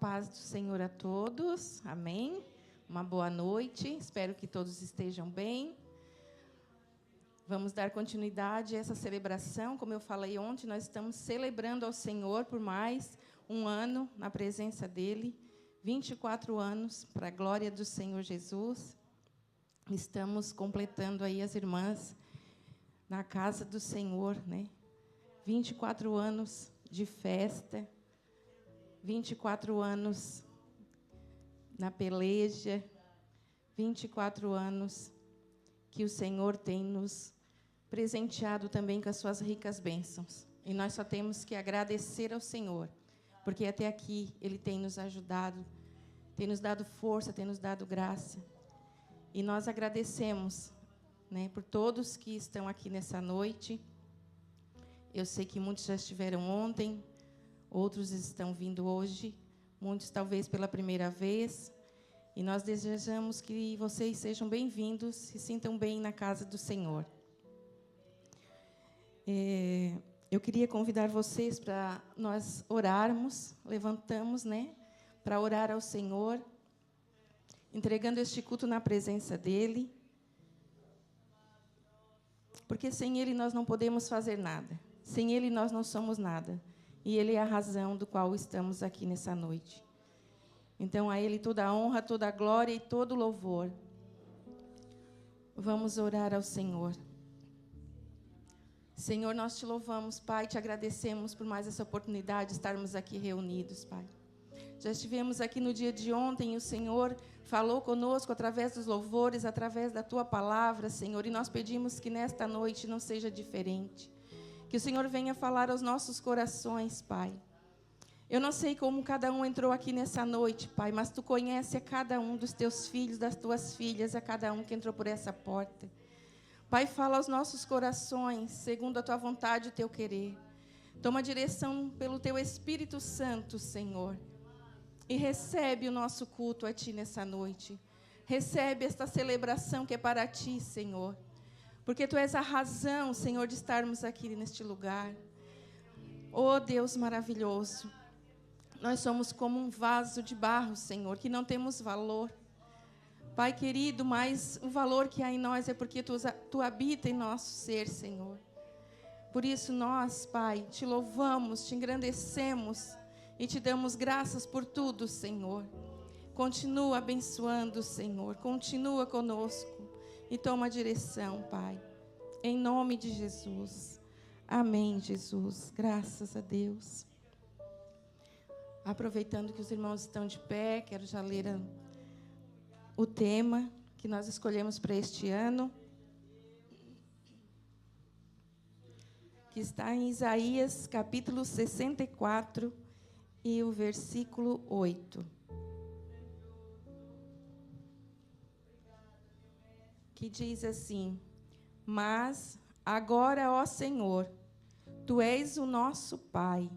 paz do Senhor a todos. Amém. Uma boa noite. Espero que todos estejam bem. Vamos dar continuidade a essa celebração. Como eu falei ontem, nós estamos celebrando ao Senhor por mais um ano na presença dEle. 24 anos para a glória do Senhor Jesus. Estamos completando aí as irmãs na casa do Senhor, né? 24 anos de festa. 24 anos na peleja, 24 anos que o Senhor tem nos presenteado também com as suas ricas bênçãos. E nós só temos que agradecer ao Senhor, porque até aqui Ele tem nos ajudado, tem nos dado força, tem nos dado graça. E nós agradecemos, né, por todos que estão aqui nessa noite. Eu sei que muitos já estiveram ontem, outros estão vindo hoje, muitos talvez pela primeira vez. E nós desejamos que vocês sejam bem-vindos, se sintam bem na casa do Senhor. Eu queria convidar vocês para nós orarmos, levantamos, né, para orar ao Senhor, entregando este culto na presença dEle. Porque sem Ele nós não podemos fazer nada, sem Ele nós não somos nada. E Ele é a razão do qual estamos aqui nessa noite. Então, a Ele toda a honra, toda a glória e todo o louvor. Vamos orar ao Senhor. Senhor, nós te louvamos, Pai, te agradecemos por mais essa oportunidade de estarmos aqui reunidos, Pai. Já estivemos aqui no dia de ontem e o Senhor falou conosco através dos louvores, através da Tua palavra, Senhor. E nós pedimos que nesta noite não seja diferente. Que o Senhor venha falar aos nossos corações, Pai. Eu não sei como cada um entrou aqui nessa noite, Pai, mas Tu conheces a cada um dos Teus filhos, das Tuas filhas, a cada um que entrou por essa porta. Pai, fala aos nossos corações, segundo a Tua vontade e o Teu querer. Toma direção pelo Teu Espírito Santo, Senhor. E recebe o nosso culto a Ti nessa noite. Recebe esta celebração que é para Ti, Senhor. Porque Tu és a razão, Senhor, de estarmos aqui neste lugar. Oh, Deus maravilhoso. Nós somos como um vaso de barro, Senhor, que não temos valor. Pai querido, mas o valor que há em nós é porque Tu habita em nosso ser, Senhor. Por isso nós, Pai, Te louvamos, Te engrandecemos e Te damos graças por tudo, Senhor. Continua abençoando, Senhor. Continua conosco. E toma a direção, Pai. Em nome de Jesus. Amém, Jesus. Graças a Deus. Aproveitando que os irmãos estão de pé, quero já ler o tema que nós escolhemos para este ano. Que está em Isaías, capítulo 64, e o versículo 8. Que diz assim: Mas agora, ó Senhor, Tu és o nosso Pai,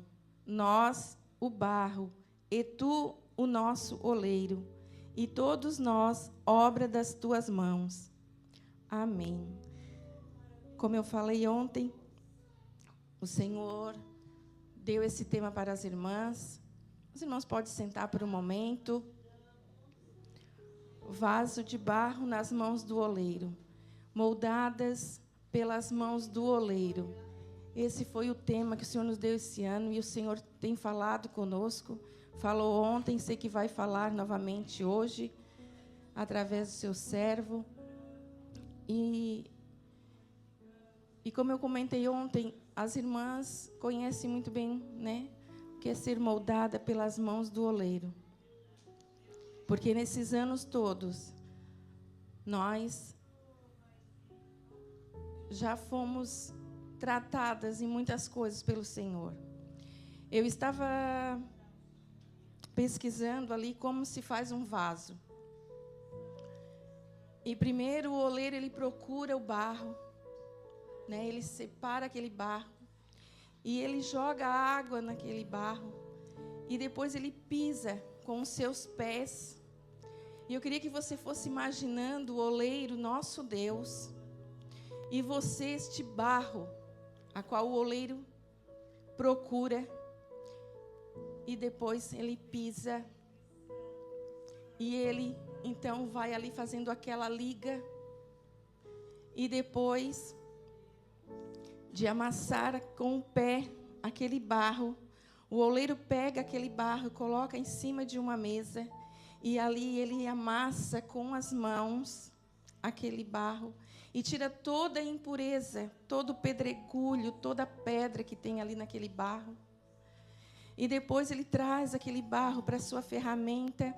nós o barro, e Tu o nosso oleiro, e todos nós obra das Tuas mãos. Amém. Como eu falei ontem, o Senhor deu esse tema para as irmãs. Os irmãos podem sentar por um momento. Vaso de barro nas mãos do oleiro, moldadas pelas mãos do oleiro. Esse foi o tema que o Senhor nos deu esse ano e o Senhor tem falado conosco. Falou ontem, sei que vai falar novamente hoje, através do seu servo. E como eu comentei ontem, as irmãs conhecem muito bem, né, o que é ser moldada pelas mãos do oleiro. Porque nesses anos todos, nós já fomos tratadas em muitas coisas pelo Senhor. Eu estava pesquisando ali como se faz um vaso. E primeiro o oleiro ele procura o barro, né? Ele separa aquele barro e ele joga água naquele barro e depois ele pisa com os seus pés. E eu queria que você fosse imaginando o oleiro, nosso Deus, e você, este barro, a qual o oleiro procura, e depois ele pisa E ele, então, vai ali fazendo aquela liga. E depois de amassar com o pé aquele barro, o oleiro pega aquele barro, coloca em cima de uma mesa. E ali ele amassa com as mãos aquele barro. E tira toda a impureza, todo o pedregulho, toda a pedra que tem ali naquele barro. E depois ele traz aquele barro para a sua ferramenta,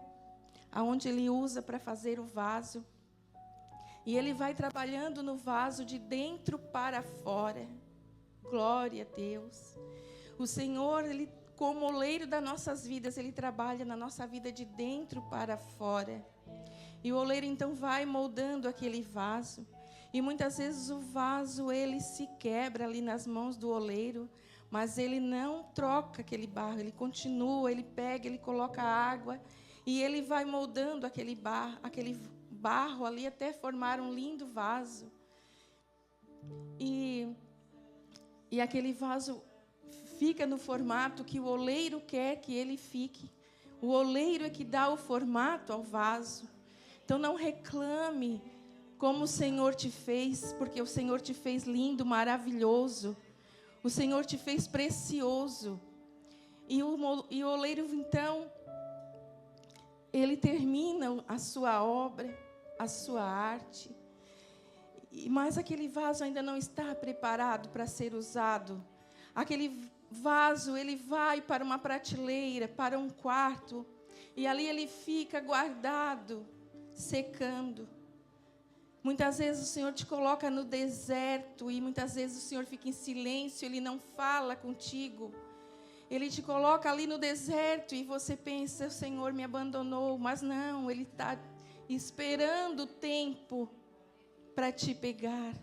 aonde ele usa para fazer o vaso. E ele vai trabalhando no vaso de dentro para fora. Glória a Deus. O Senhor, ele, como oleiro das nossas vidas, ele trabalha na nossa vida de dentro para fora. E o oleiro então vai moldando aquele vaso. E muitas vezes o vaso, ele se quebra ali nas mãos do oleiro, mas ele não troca aquele barro, ele continua, ele pega, ele coloca água e ele vai moldando aquele barro ali até formar um lindo vaso. E aquele vaso fica no formato que o oleiro quer que ele fique. O oleiro é que dá o formato ao vaso. Então não reclame como o Senhor te fez, porque o Senhor te fez lindo, maravilhoso. O Senhor te fez precioso. E o oleiro, então, ele termina a sua obra, a sua arte. Mas aquele vaso ainda não está preparado para ser usado. Aquele vaso, ele vai para uma prateleira, para um quarto. E ali ele fica guardado, secando. Muitas vezes o Senhor te coloca no deserto e muitas vezes o Senhor fica em silêncio, Ele não fala contigo. Ele te coloca ali no deserto e você pensa, o Senhor me abandonou. Mas não, Ele está esperando o tempo para te pegar.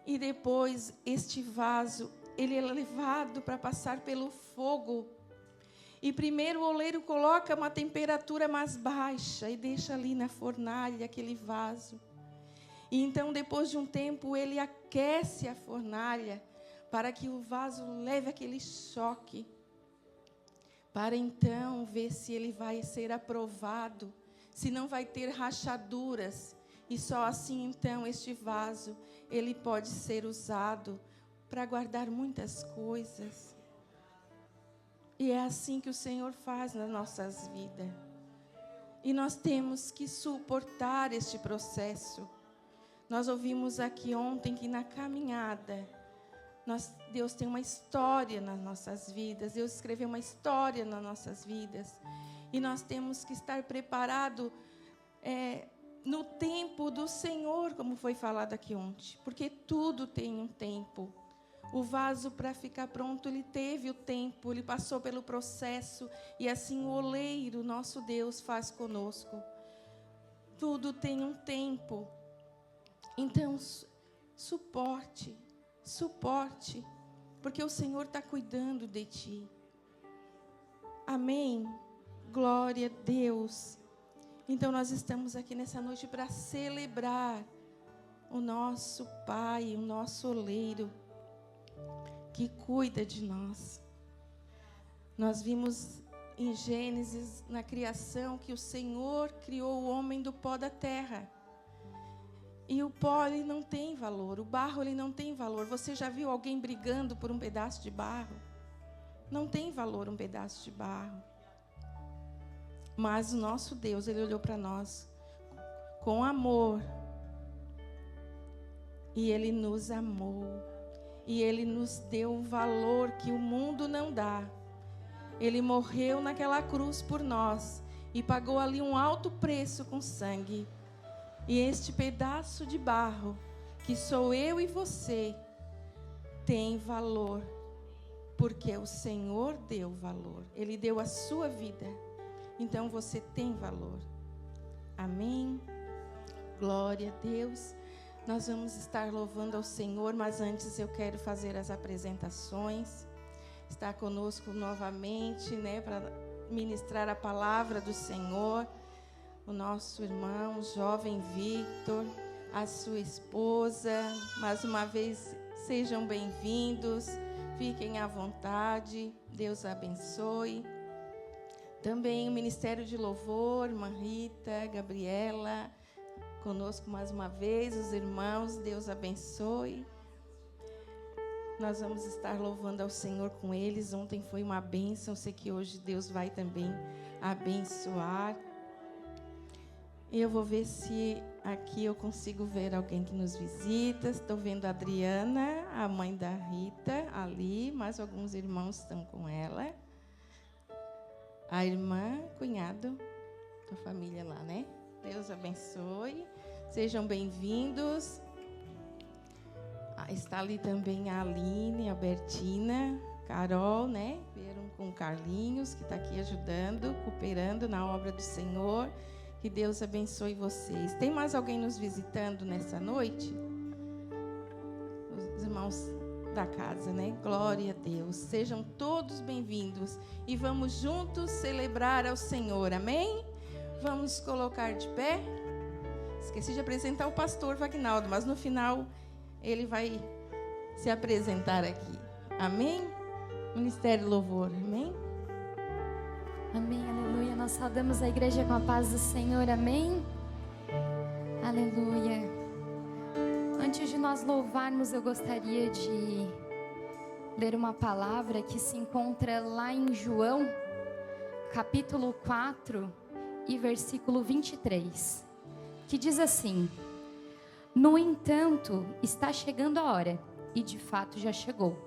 E depois este vaso, ele é levado para passar pelo fogo. E primeiro o oleiro coloca uma temperatura mais baixa e deixa ali na fornalha aquele vaso. E então, depois de um tempo, ele aquece a fornalha para que o vaso leve aquele choque. Para então ver se ele vai ser aprovado, se não vai ter rachaduras. E só assim, então, este vaso, ele pode ser usado para guardar muitas coisas. E é assim que o Senhor faz nas nossas vidas. E nós temos que suportar este processo. Nós ouvimos aqui ontem que na caminhada, Deus tem uma história nas nossas vidas. Deus escreveu uma história nas nossas vidas. E nós temos que estar preparados no tempo do Senhor, como foi falado aqui ontem. Porque tudo tem um tempo. O vaso, para ficar pronto, ele teve o tempo, ele passou pelo processo. E assim o oleiro, nosso Deus, faz conosco. Tudo tem um tempo. Então, suporte, porque o Senhor está cuidando de ti. Amém? Glória a Deus. Então, nós estamos aqui nessa noite para celebrar o nosso Pai, o nosso oleiro, que cuida de nós. Nós vimos em Gênesis, na criação, que o Senhor criou o homem do pó da terra. E o pó, ele não tem valor, o barro, ele não tem valor. Você já viu alguém brigando por um pedaço de barro? Não tem valor um pedaço de barro. Mas o nosso Deus, Ele olhou para nós com amor. E Ele nos amou. E Ele nos deu o valor que o mundo não dá. Ele morreu naquela cruz por nós. E pagou ali um alto preço com sangue. E este pedaço de barro, que sou eu e você, tem valor. Porque o Senhor deu valor. Ele deu a sua vida. Então você tem valor. Amém? Glória a Deus. Nós vamos estar louvando ao Senhor, mas antes eu quero fazer as apresentações. Está conosco novamente, para ministrar a palavra do Senhor, o nosso irmão, jovem Victor, a sua esposa. Mais uma vez, sejam bem-vindos, fiquem à vontade, Deus abençoe. Também o Ministério de Louvor, irmã Rita, Gabriela, conosco mais uma vez, os irmãos, Deus abençoe. Nós vamos estar louvando ao Senhor com eles. Ontem foi uma bênção, sei que hoje Deus vai também abençoar. Eu vou ver se aqui eu consigo ver alguém que nos visita. Estou vendo a Adriana, a mãe da Rita, ali, mais alguns irmãos estão com ela. A irmã, cunhado, tua família lá, né? Deus abençoe. Sejam bem-vindos. Está ali também a Aline, a Bertina, Carol, né? Vieram com o Carlinhos, que está aqui ajudando, cooperando na obra do Senhor. Que Deus abençoe vocês. Tem mais alguém nos visitando nessa noite? Os irmãos da casa, né? Glória a Deus. Sejam todos bem-vindos. E vamos juntos celebrar ao Senhor. Amém? Vamos colocar de pé. Esqueci de apresentar o pastor Vagnaldo, mas no final ele vai se apresentar aqui. Amém? Ministério Louvor. Amém? Amém, aleluia. Nós saudamos a igreja com a paz do Senhor, amém? Aleluia. Antes de nós louvarmos, eu gostaria de ler uma palavra que se encontra lá em João, capítulo 4 e versículo 23, que diz assim: No entanto, está chegando a hora, e de fato já chegou,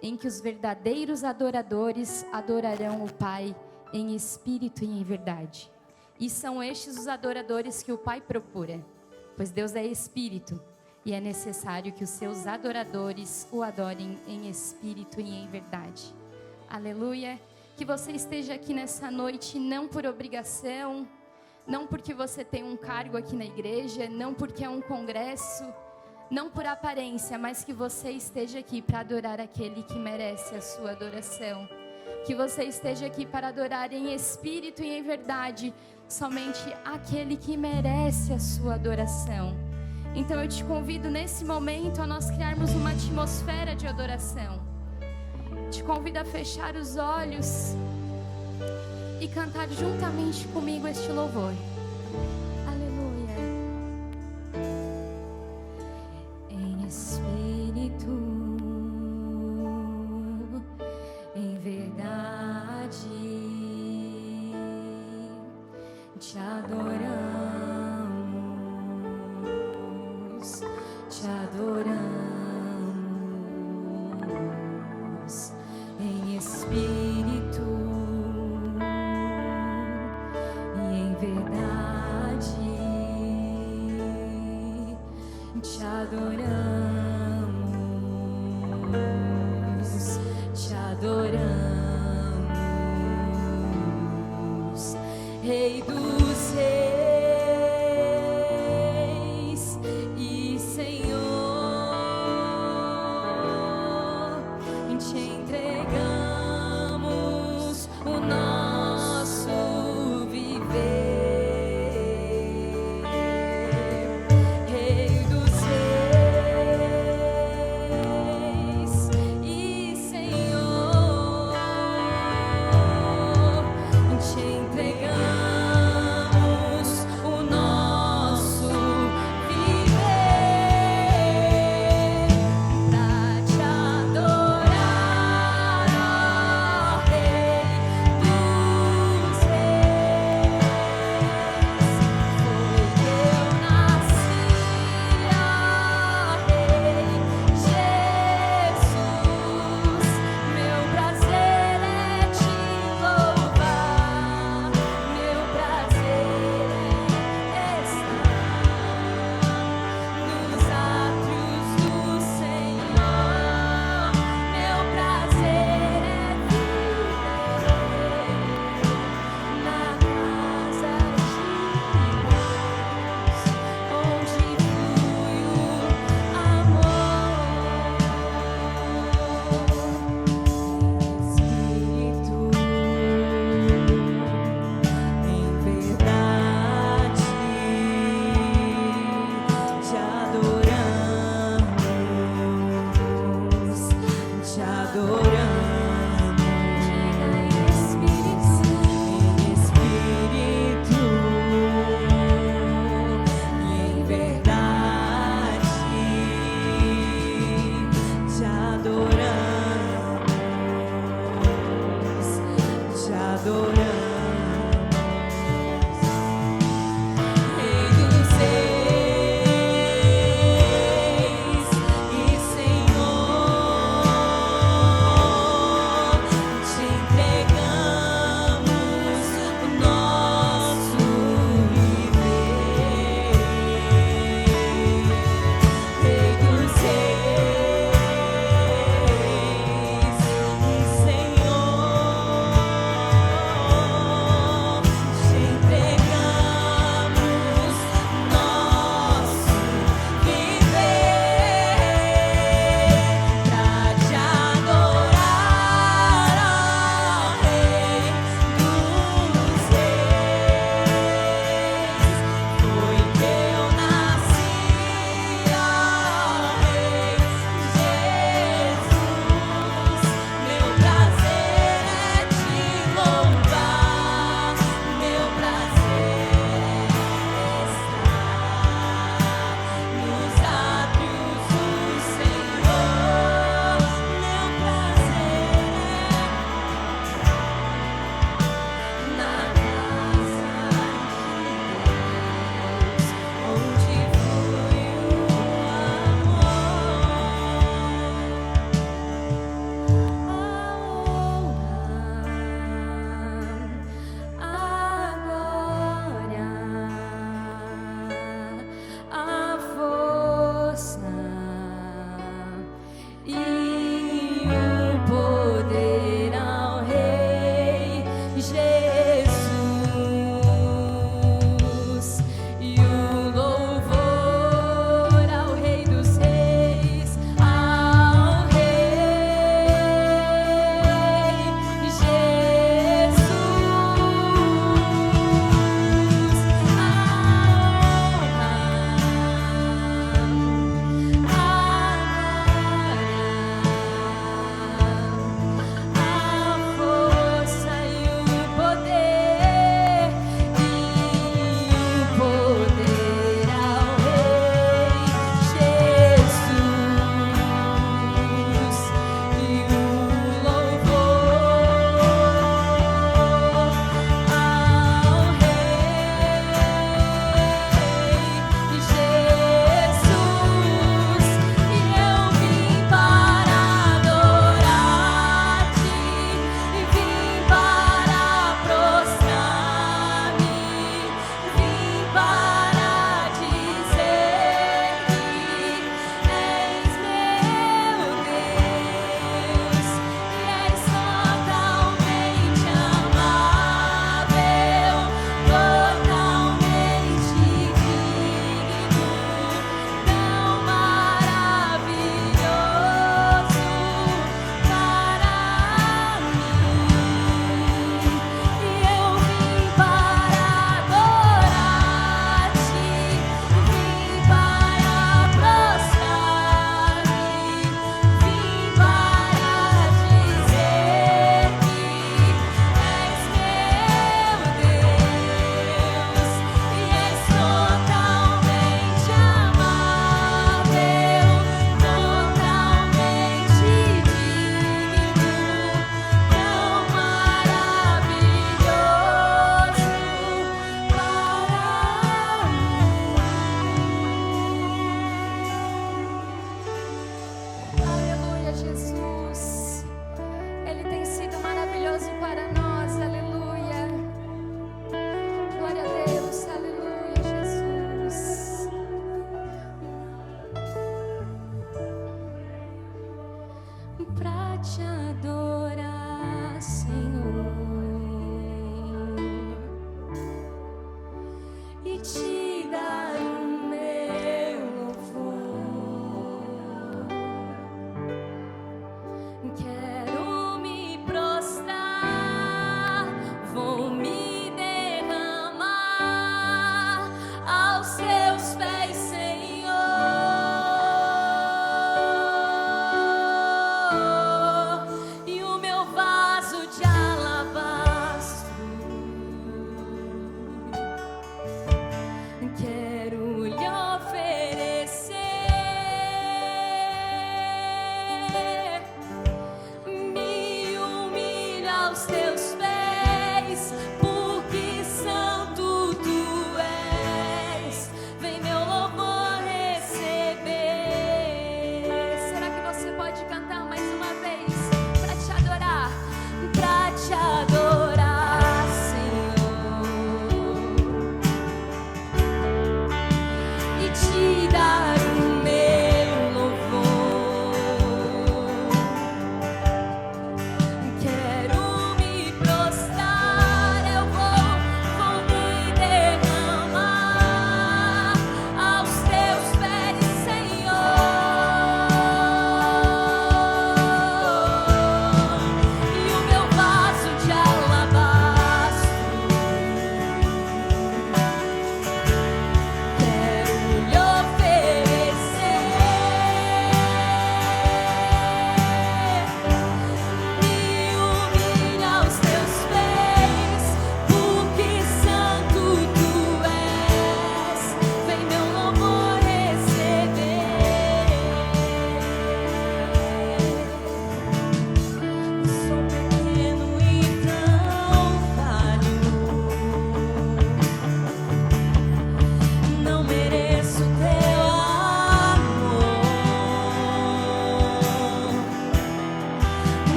em que os verdadeiros adoradores adorarão o Pai em espírito e em verdade. E são estes os adoradores que o Pai procura, pois Deus é espírito, e é necessário que os seus adoradores o adorem em espírito e em verdade. Aleluia. Que você esteja aqui nessa noite não por obrigação, não porque você tem um cargo aqui na igreja, não porque é um congresso, não por aparência, mas que você esteja aqui para adorar aquele que merece a sua adoração. Que você esteja aqui para adorar em espírito e em verdade somente aquele que merece a sua adoração. Então eu te convido nesse momento a nós criarmos uma atmosfera de adoração. Te convido a fechar os olhos e cantar juntamente comigo este louvor. Aleluia. Em espírito, em verdade, te adoramos, te adoramos. Em espírito e em verdade, te adoramos, te adoramos, Rei dos Reis e Senhor, te entregamos o nosso viver, Rei dos Reis e Senhor, te entregamos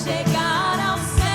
Chegar ao céu.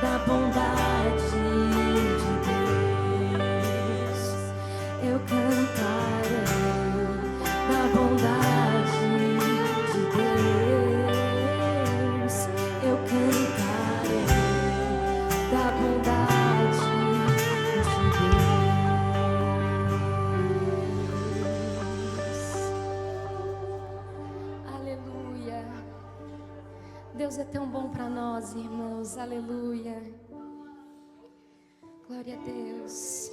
da bondade de Deus. Eu cantarei da bondade de Deus. Eu cantarei da bondade de Deus. Aleluia. Deus é tão bom para nós, irmãos. Aleluia. Glória a Deus.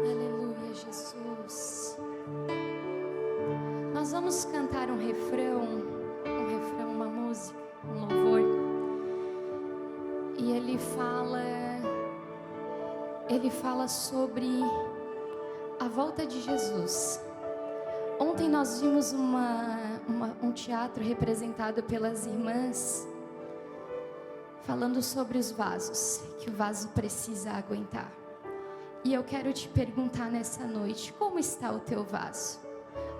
Aleluia, Jesus. Nós vamos cantar um refrão, uma música, um louvor. E ele fala sobre a volta de Jesus. Ontem nós vimos um teatro representado pelas irmãs, falando sobre os vasos, que o vaso precisa aguentar. E eu quero te perguntar nessa noite, como está o teu vaso?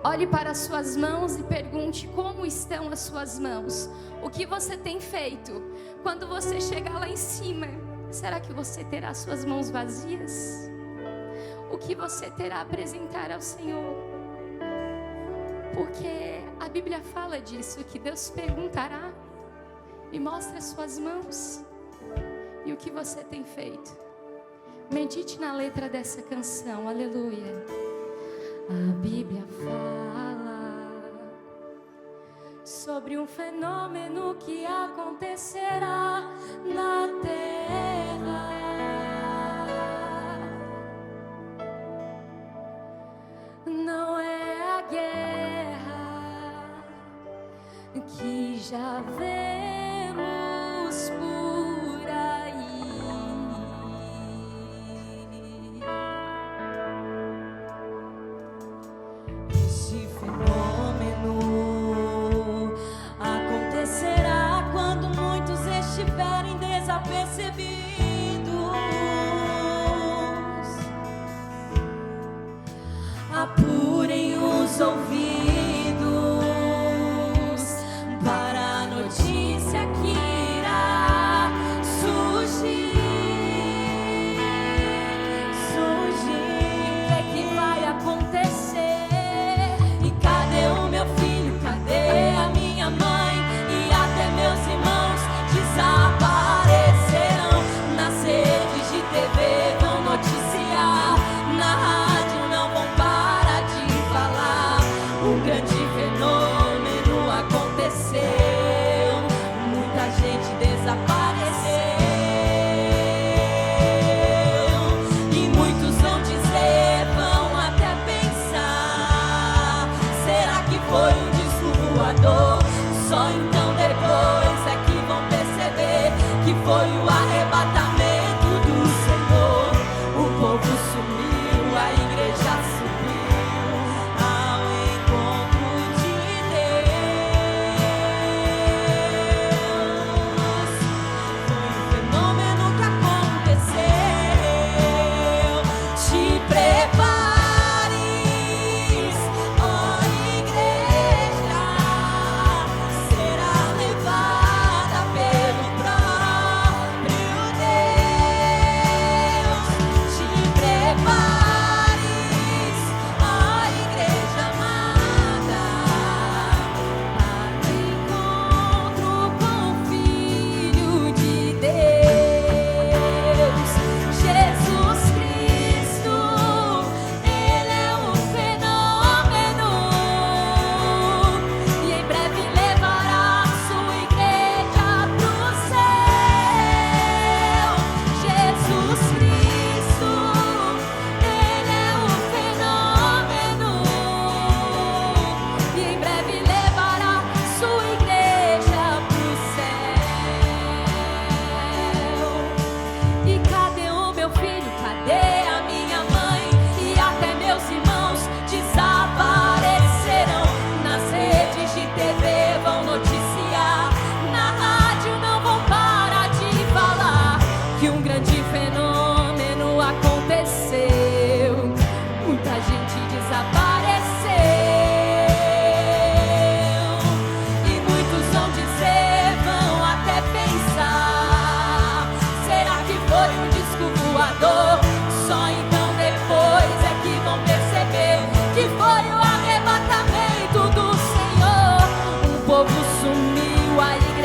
Olhe para as suas mãos e pergunte como estão as suas mãos. O que você tem feito? Quando você chegar lá em cima, será que você terá as suas mãos vazias? O que você terá a apresentar ao Senhor? Porque a Bíblia fala disso, que Deus perguntará: me mostre as suas mãos e o que você tem feito. Medite na letra dessa canção, aleluia. A Bíblia fala sobre um fenômeno que acontecerá na terra. Não é a guerra que já vemos por aí. Esse fenômeno acontecerá quando muitos estiverem desapercebidos. Apurem os ouvidos para a notícia que irá surgir. E o que vai acontecer? E cadê o meu filho? Cadê a minha mãe? E até meus irmãos desaparecerão.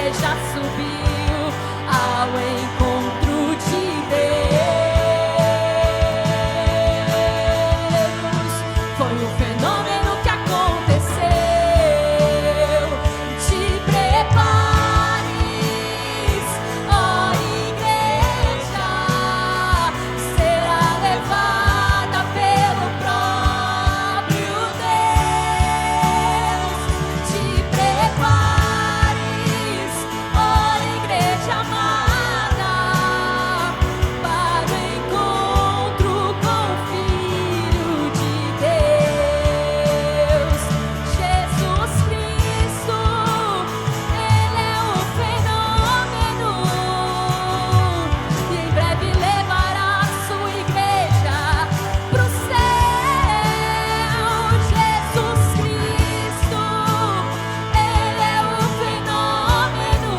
igreja subiu ao encontro de Deus. Foi um fenômeno que aconteceu. Te prepares, ó igreja, será levada pelo próprio Deus. Te prepares, ó igreja amada, para o encontro com o Filho de Deus. Jesus Cristo, Ele é um fenômeno, e em breve levará a sua igreja pro céu. Jesus Cristo, Ele é um fenômeno,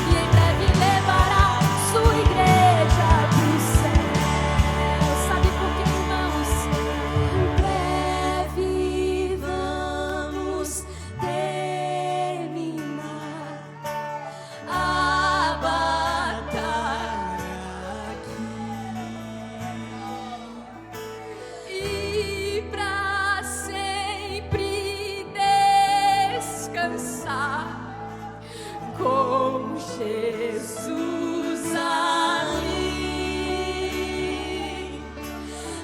e em breve levará a sua igreja pro céu. Sabe por quê, irmãos? Em breve vamos terminar a batalha aqui e pra sempre descansar com Jesus ali.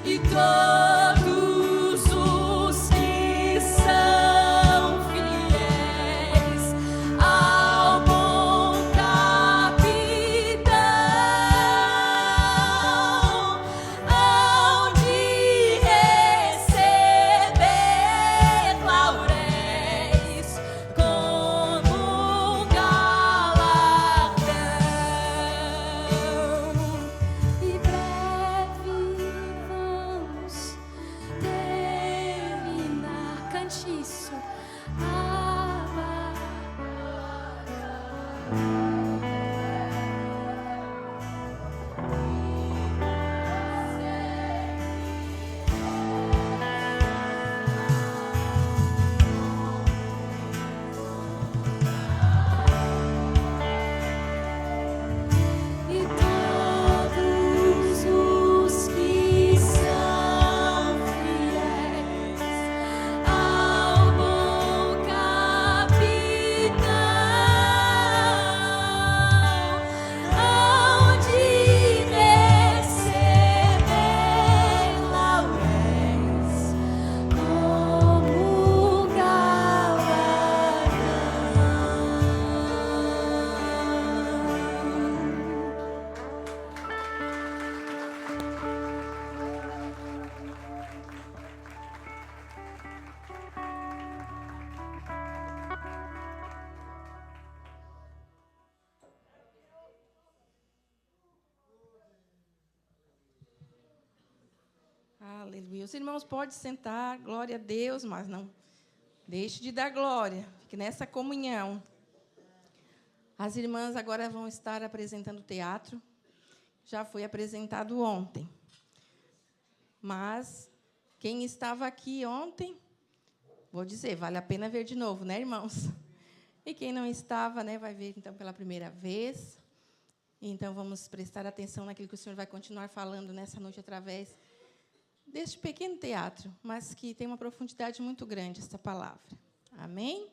E todos os que são fiéis ao bom capitão hão de receber lauréis como um galardão. E breve vamos terminar. Cante isso. E todos os que são fiéis ao bom capitão hão de receber lauréis como galardão. Aleluia. Os irmãos podem sentar, glória a Deus, mas não deixe de dar glória. Fique nessa comunhão. As irmãs agora vão estar apresentando teatro. Já foi apresentado ontem. Mas quem estava aqui ontem, vou dizer, vale a pena ver de novo, né, irmãos? E quem não estava, né, vai ver então pela primeira vez. Então vamos prestar atenção naquilo que o Senhor vai continuar falando nessa noite através deste pequeno teatro, mas que tem uma profundidade muito grande esta palavra. Amém?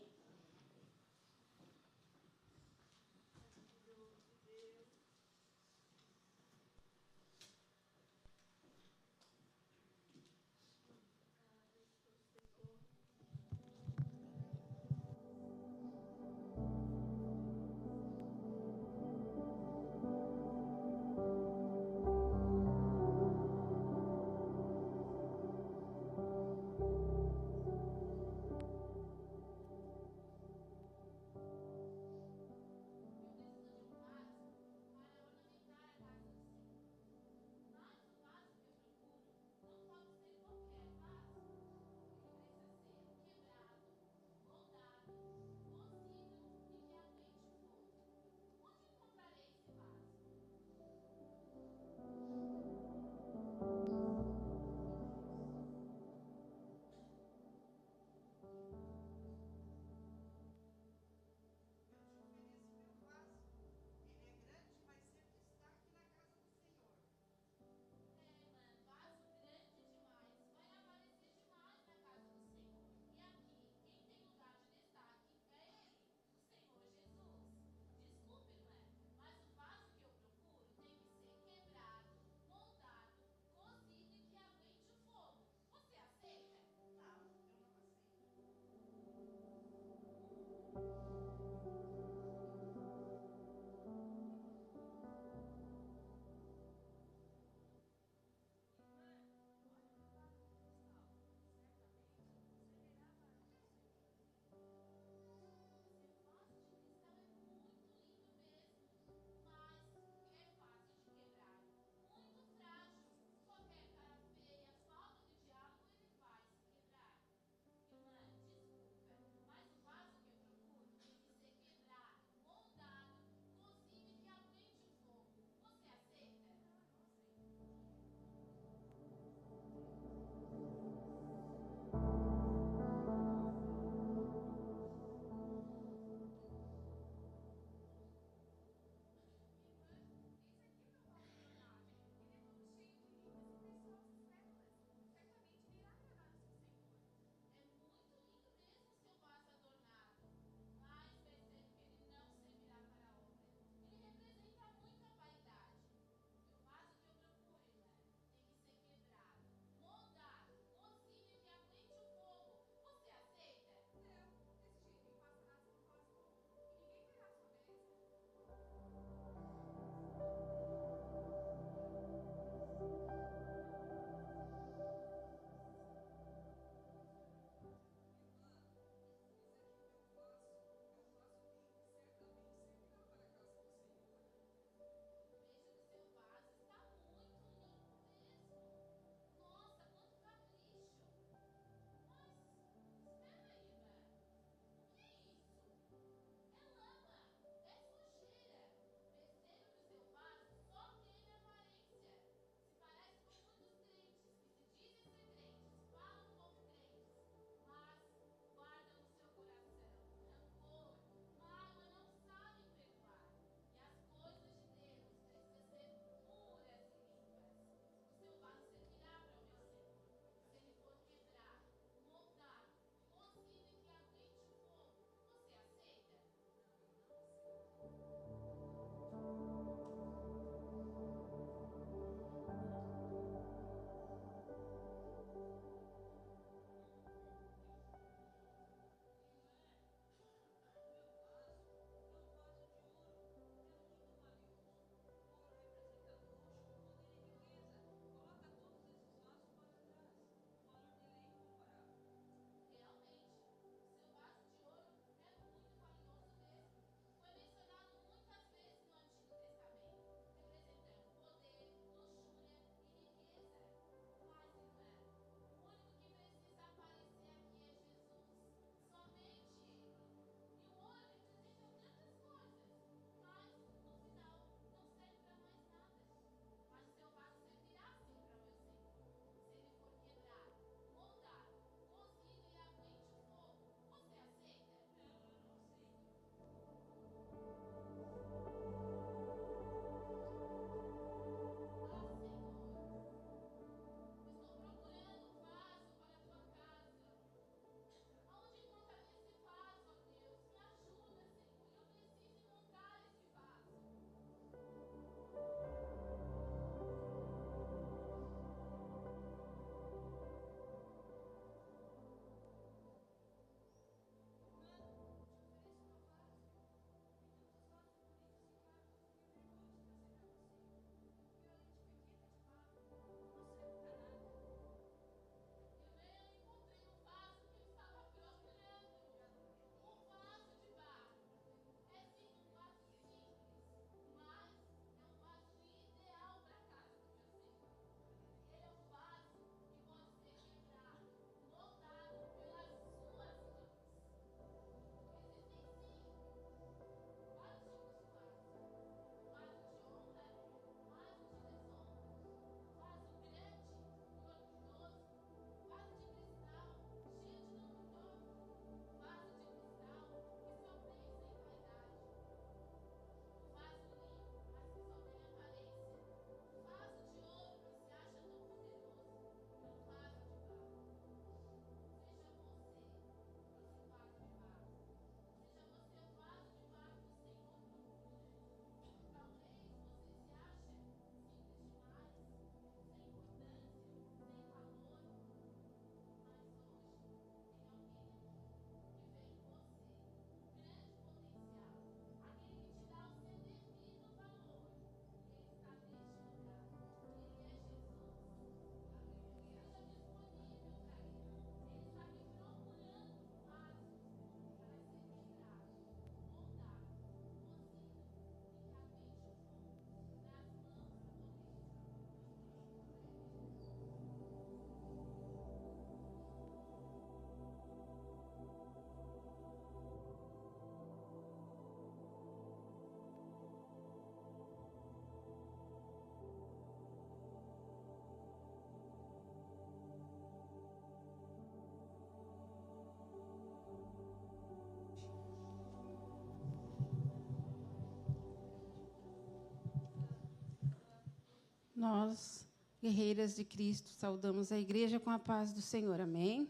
Nós, guerreiras de Cristo, saudamos a igreja com a paz do Senhor. Amém?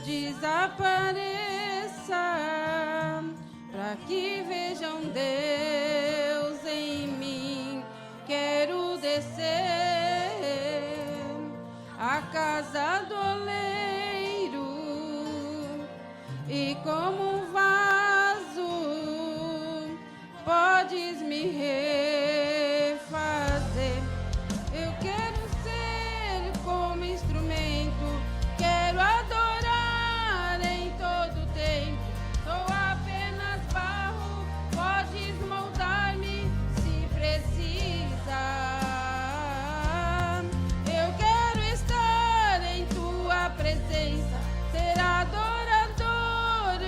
Desapareça, para que vejam Deus em mim. Quero descer à casa do oleiro e como um vaso podes me refazer. Eu quero ser como instrumento, quero adorar. Ser adorador,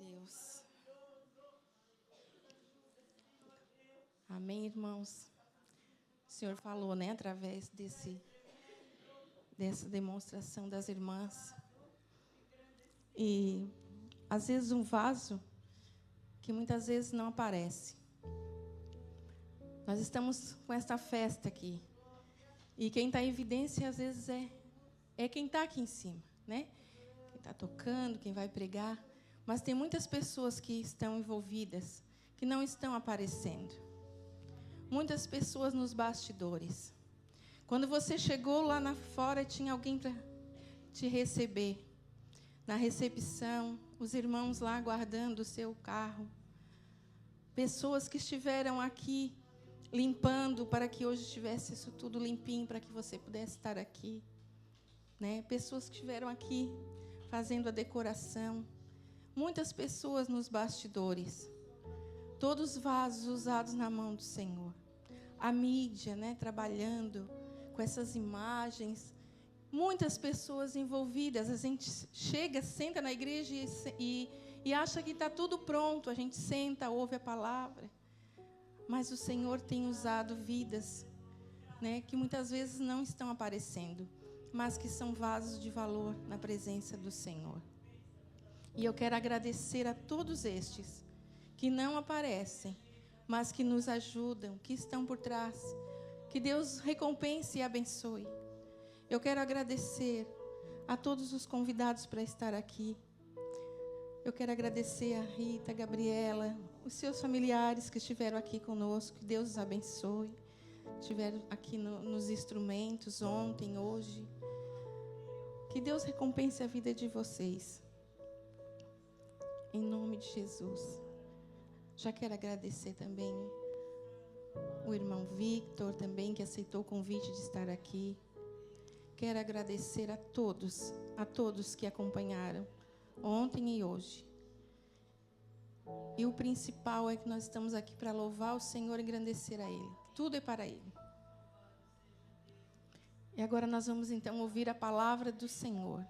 Deus. Amém, irmãos? O Senhor falou, né, através dessa demonstração das irmãs. E, às vezes, um vaso que muitas vezes não aparece. Nós estamos com esta festa aqui. E quem está em evidência, às vezes, é quem está aqui em cima, né? Quem está tocando, quem vai pregar. Mas tem muitas pessoas que estão envolvidas, que não estão aparecendo. Muitas pessoas nos bastidores. Quando você chegou lá na fora, tinha alguém para te receber. Na recepção, os irmãos lá guardando o seu carro. Pessoas que estiveram aqui limpando para que hoje estivesse isso tudo limpinho, para que você pudesse estar aqui. Né? Pessoas que estiveram aqui fazendo a decoração. Muitas pessoas nos bastidores. Todos os vasos usados na mão do Senhor. A mídia, né, trabalhando com essas imagens. Muitas pessoas envolvidas. A gente chega, senta na igreja e acha que está tudo pronto. A gente senta, ouve a palavra. Mas o Senhor tem usado vidas, né, que muitas vezes não estão aparecendo, mas que são vasos de valor na presença do Senhor. E eu quero agradecer a todos estes que não aparecem, mas que nos ajudam, que estão por trás. Que Deus recompense e abençoe. Eu quero agradecer a todos os convidados para estar aqui. Eu quero agradecer a Rita, a Gabriela, os seus familiares que estiveram aqui conosco. Que Deus os abençoe. Estiveram aqui nos instrumentos ontem, hoje. Que Deus recompense a vida de vocês. Em nome de Jesus. Já quero agradecer também o irmão Victor, também, que aceitou o convite de estar aqui. Quero agradecer a todos que acompanharam ontem e hoje. E o principal é que nós estamos aqui para louvar o Senhor e engrandecer a Ele. Tudo é para Ele. E agora nós vamos então ouvir a palavra do Senhor.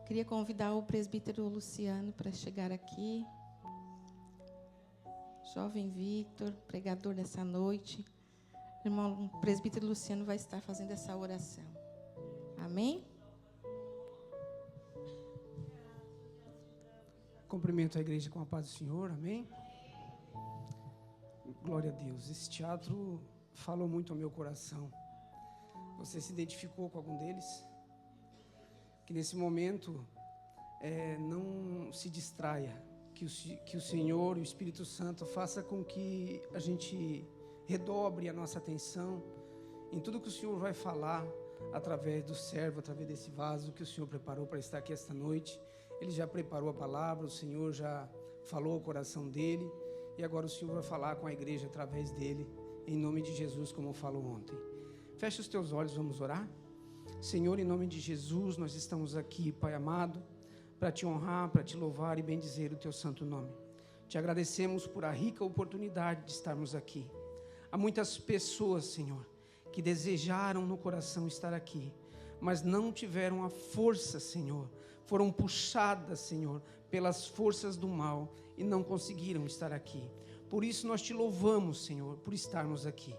Queria convidar o presbítero Luciano para chegar aqui. Jovem Victor, pregador dessa noite. Irmão, o presbítero Luciano vai estar fazendo essa oração. Amém? Cumprimento a igreja com a paz do Senhor, amém? Glória a Deus. Esse teatro falou muito ao meu coração. Você se identificou com algum deles? Que nesse momento não se distraia, que o Senhor e o Espírito Santo faça com que a gente redobre a nossa atenção em tudo que o Senhor vai falar através do servo, através desse vaso que o Senhor preparou para estar aqui esta noite. Ele já preparou a palavra, o Senhor já falou ao coração dele, e agora o Senhor vai falar com a igreja através dele, em nome de Jesus, como falou ontem. Feche os teus olhos, vamos orar. Senhor, em nome de Jesus, nós estamos aqui, Pai amado, para te honrar, para te louvar e bendizer o teu santo nome. Te agradecemos por a rica oportunidade de estarmos aqui. Há muitas pessoas, Senhor, que desejaram no coração estar aqui, mas não tiveram a força, Senhor. Foram puxadas, Senhor, pelas forças do mal e não conseguiram estar aqui. Por isso nós te louvamos, Senhor, por estarmos aqui.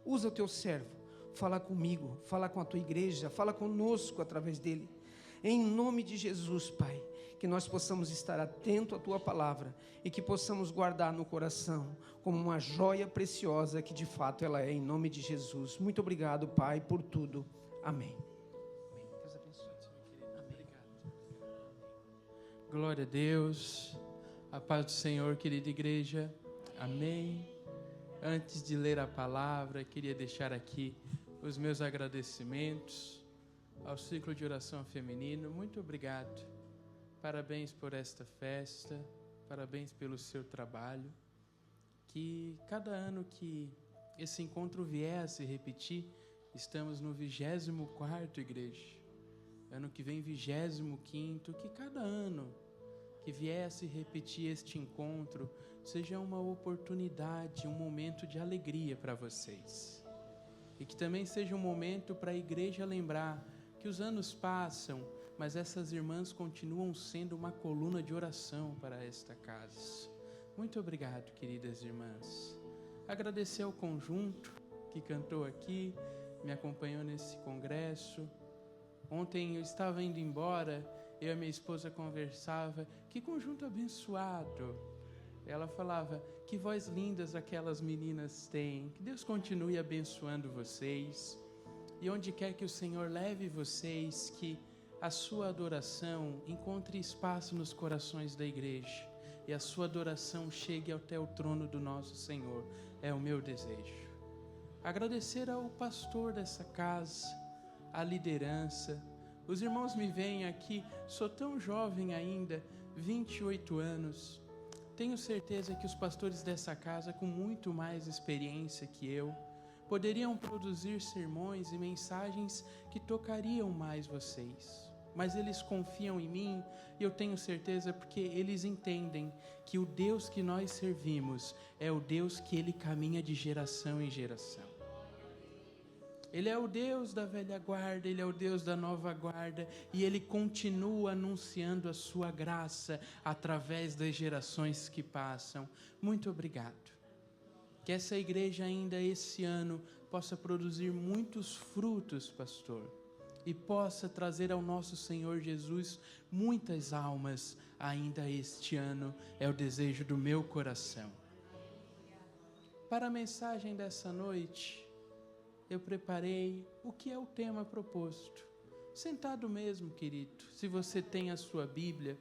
Usa o teu servo, fala comigo, fala com a tua igreja, fala conosco através dele. Em nome de Jesus, Pai, que nós possamos estar atento à tua palavra e que possamos guardar no coração como uma joia preciosa que de fato ela é, em nome de Jesus. Muito obrigado, Pai, por tudo. Amém. Deus abençoe, Senhor querido. Obrigado. Glória a Deus. A paz do Senhor, querida igreja. Amém. Antes de ler a palavra, queria deixar aqui os meus agradecimentos ao Ciclo de Oração Feminino. Muito obrigado. Parabéns por esta festa. Parabéns pelo seu trabalho. Que cada ano que esse encontro vier a se repetir, estamos no 24º, igreja. Ano que vem, 25º. Que cada ano que vier a se repetir este encontro seja uma oportunidade, um momento de alegria para vocês. E que também seja um momento para a igreja lembrar que os anos passam, mas essas irmãs continuam sendo uma coluna de oração para esta casa. Muito obrigado, queridas irmãs. Agradecer ao conjunto que cantou aqui, me acompanhou nesse congresso. Ontem eu estava indo embora, eu e a minha esposa conversava, que conjunto abençoado. Ela falava, que voz lindas aquelas meninas têm, que Deus continue abençoando vocês, e onde quer que o Senhor leve vocês, que a sua adoração encontre espaço nos corações da igreja, e a sua adoração chegue até o trono do nosso Senhor, é o meu desejo. Agradecer ao pastor dessa casa, à liderança. Os irmãos me veem aqui, sou tão jovem ainda, 28 anos. Tenho certeza que os pastores dessa casa, com muito mais experiência que eu, poderiam produzir sermões e mensagens que tocariam mais vocês. Mas eles confiam em mim e eu tenho certeza porque eles entendem que o Deus que nós servimos é o Deus que Ele caminha de geração em geração. Ele é o Deus da velha guarda, Ele é o Deus da nova guarda e Ele continua anunciando a sua graça através das gerações que passam. Muito obrigado. Que essa igreja ainda esse ano possa produzir muitos frutos, pastor, e possa trazer ao nosso Senhor Jesus muitas almas ainda este ano, é o desejo do meu coração. Para a mensagem dessa noite, eu preparei o que é o tema proposto. Sentado mesmo, querido, se você tem a sua Bíblia,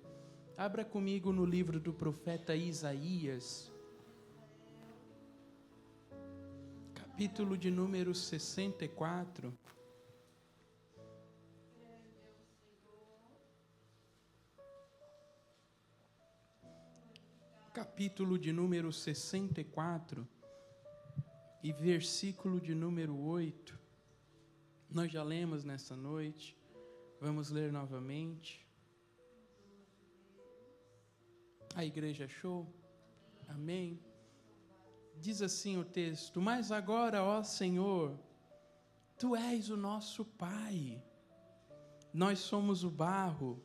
abra comigo no livro do profeta Isaías, capítulo de número 64. Capítulo de número 64 e versículo de número 8. Nós já lemos nessa noite, vamos ler novamente. A igreja achou? Amém? Diz assim o texto: mas agora, ó Senhor, Tu és o nosso Pai, nós somos o barro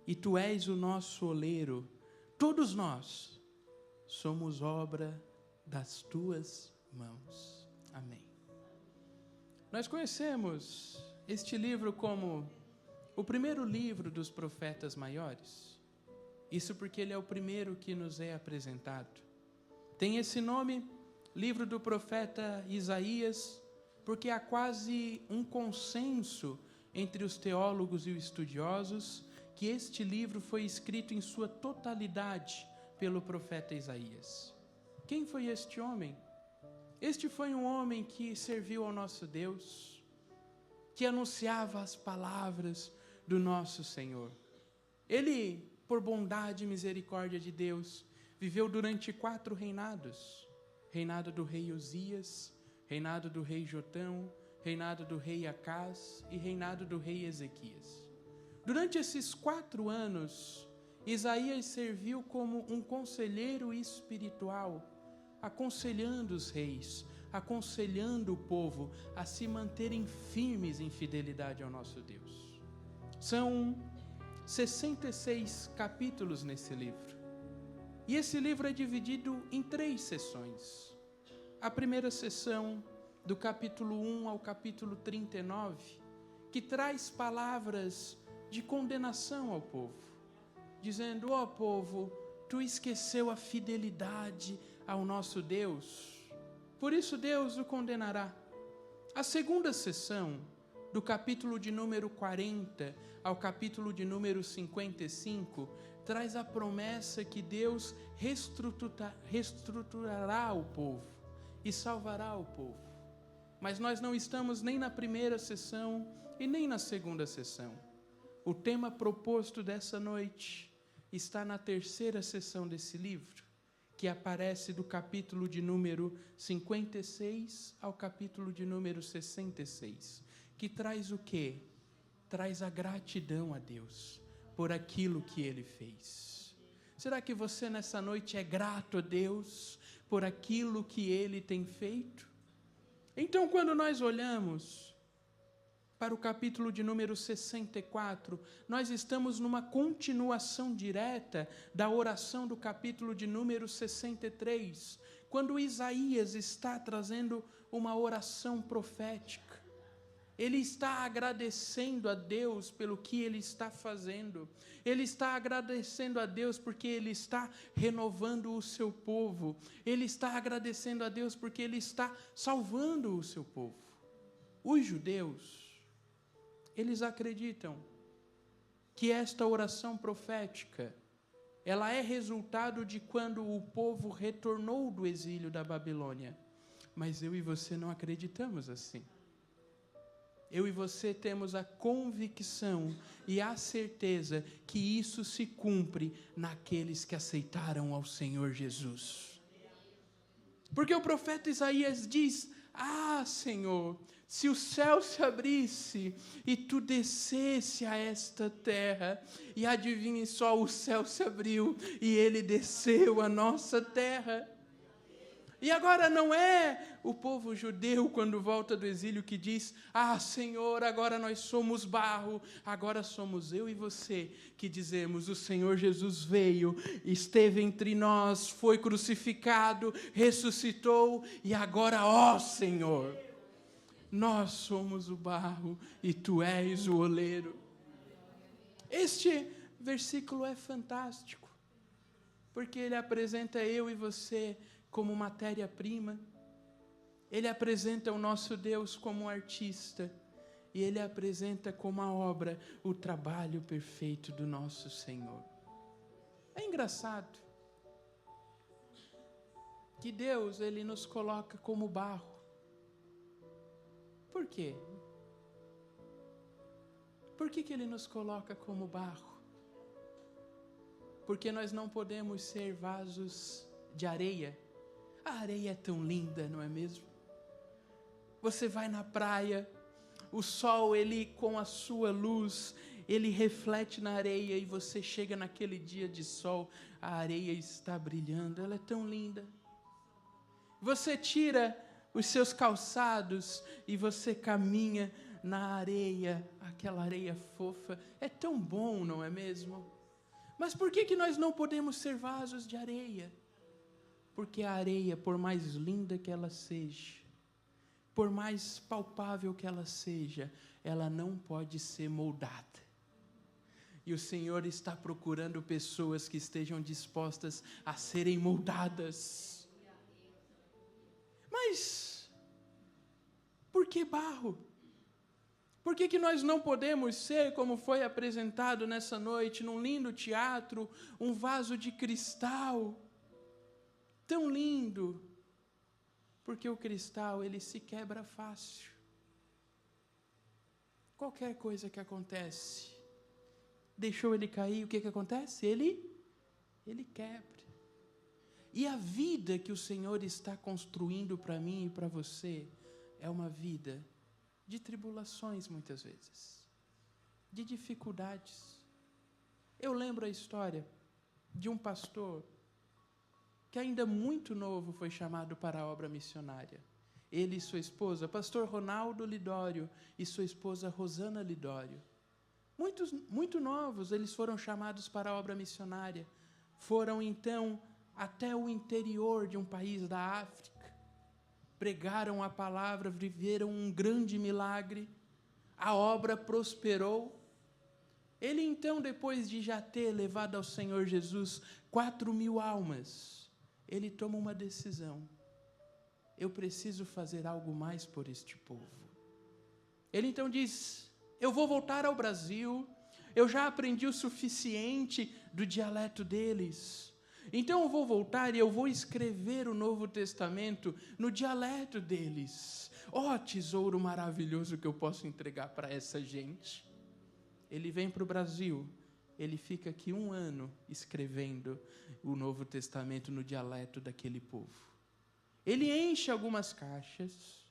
e Tu és o nosso oleiro. Todos nós somos obra das Tuas mãos. Amém. Nós conhecemos este livro como o primeiro livro dos profetas maiores. Isso porque ele é o primeiro que nos é apresentado. Tem esse nome, livro do profeta Isaías, porque há quase um consenso entre os teólogos e os estudiosos que este livro foi escrito em sua totalidade pelo profeta Isaías. Quem foi este homem? Este foi um homem que serviu ao nosso Deus, que anunciava as palavras do nosso Senhor. Ele, por bondade e misericórdia de Deus, viveu durante 4 reinados. Reinado do rei Uzias, reinado do rei Jotão, reinado do rei Acás e reinado do rei Ezequias. Durante esses 4 anos, Isaías serviu como um conselheiro espiritual, aconselhando os reis, aconselhando o povo a se manterem firmes em fidelidade ao nosso Deus. São 66 capítulos nesse livro. E esse livro é dividido em 3 sessões. A primeira sessão, do capítulo 1 ao capítulo 39, que traz palavras de condenação ao povo, dizendo: ó povo, tu esqueceu a fidelidade ao nosso Deus, por isso Deus o condenará. A segunda sessão, do capítulo de número 40 ao capítulo de número 55, traz a promessa que Deus reestruturará o povo e salvará o povo. Mas nós não estamos nem na primeira sessão e nem na segunda sessão. O tema proposto dessa noite está na terceira sessão desse livro, que aparece do capítulo de número 56 ao capítulo de número 66, que traz o quê? Traz a gratidão a Deus por aquilo que Ele fez. Será que você nessa noite é grato a Deus por aquilo que Ele tem feito? Então, quando nós olhamos para o capítulo de número 64, nós estamos numa continuação direta da oração do capítulo de número 63, quando Isaías está trazendo uma oração profética. Ele está agradecendo a Deus pelo que Ele está fazendo. Ele está agradecendo a Deus porque Ele está renovando o seu povo. Ele está agradecendo a Deus porque Ele está salvando o seu povo. Os judeus, eles acreditam que esta oração profética, ela é resultado de quando o povo retornou do exílio da Babilônia. Mas eu e você não acreditamos assim. Eu e você temos a convicção e a certeza que isso se cumpre naqueles que aceitaram ao Senhor Jesus. Porque o profeta Isaías diz: Senhor, se o céu se abrisse e tu descesse a esta terra, e adivinhe só, o céu se abriu e ele desceu à nossa terra. E agora não é o povo judeu, quando volta do exílio, que diz: Senhor, agora nós somos barro. Agora somos eu e você que dizemos: o Senhor Jesus veio, esteve entre nós, foi crucificado, ressuscitou, e agora, ó Senhor, nós somos o barro e tu és o oleiro. Este versículo é fantástico, porque ele apresenta eu e você como matéria-prima, ele apresenta o nosso Deus como artista, e ele apresenta como a obra o trabalho perfeito do nosso Senhor. É engraçado que Deus, ele nos coloca como barro. Por quê? Por que ele nos coloca como barro? Porque nós não podemos ser vasos de areia. A areia é tão linda, não é mesmo? Você vai na praia, o sol, ele com a sua luz, ele reflete na areia, e você chega naquele dia de sol, a areia está brilhando, ela é tão linda. Você tira os seus calçados e você caminha na areia, aquela areia fofa, é tão bom, não é mesmo? Mas por que nós não podemos ser vasos de areia? Porque a areia, por mais linda que ela seja, por mais palpável que ela seja, ela não pode ser moldada. E o Senhor está procurando pessoas que estejam dispostas a serem moldadas. Mas, por que barro? Por que nós não podemos ser, como foi apresentado nessa noite, num lindo teatro, um vaso de cristal? Tão lindo, porque o cristal, ele se quebra fácil. Qualquer coisa que acontece, deixou ele cair, o que acontece? Ele quebra. E a vida que o Senhor está construindo para mim e para você, é uma vida de tribulações muitas vezes, de dificuldades. Eu lembro a história de um pastor que ainda muito novo foi chamado para a obra missionária. Ele e sua esposa, pastor Ronaldo Lidório, e sua esposa Rosana Lidório. Muito novos, eles foram chamados para a obra missionária. Foram, então, até o interior de um país da África. Pregaram a palavra, viveram um grande milagre. A obra prosperou. Ele, então, depois de já ter levado ao Senhor Jesus 4.000 almas, ele toma uma decisão: eu preciso fazer algo mais por este povo. Ele então diz: eu vou voltar ao Brasil, eu já aprendi o suficiente do dialeto deles, então eu vou voltar e eu vou escrever o Novo Testamento no dialeto deles. Tesouro maravilhoso que eu posso entregar para essa gente. Ele vem para o Brasil. Ele fica aqui 1 ano escrevendo o Novo Testamento no dialeto daquele povo. Ele enche algumas caixas,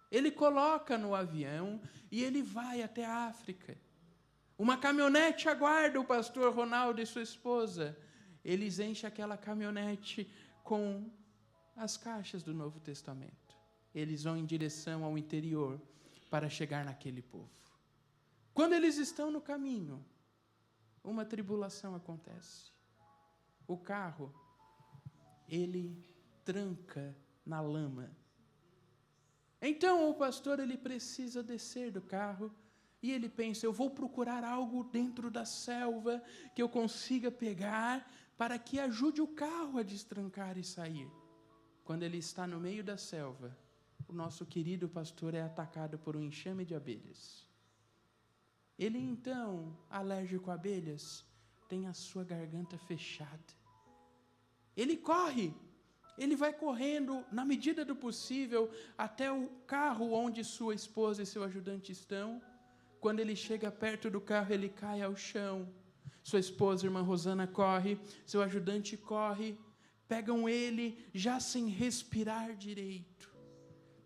ele coloca no avião e ele vai até a África. Uma caminhonete aguarda o pastor Ronaldo e sua esposa. Eles enchem aquela caminhonete com as caixas do Novo Testamento. Eles vão em direção ao interior para chegar naquele povo. Quando eles estão no caminho, uma tribulação acontece. O carro, ele tranca na lama. Então o pastor, ele precisa descer do carro e ele pensa, eu vou procurar algo dentro da selva que eu consiga pegar para que ajude o carro a destrancar e sair. Quando ele está no meio da selva, o nosso querido pastor é atacado por um enxame de abelhas. Ele então, alérgico a abelhas, tem a sua garganta fechada. Ele corre, ele vai correndo na medida do possível até o carro onde sua esposa e seu ajudante estão. Quando ele chega perto do carro, ele cai ao chão. Sua esposa, irmã Rosana, corre, seu ajudante corre, pegam ele já sem respirar direito.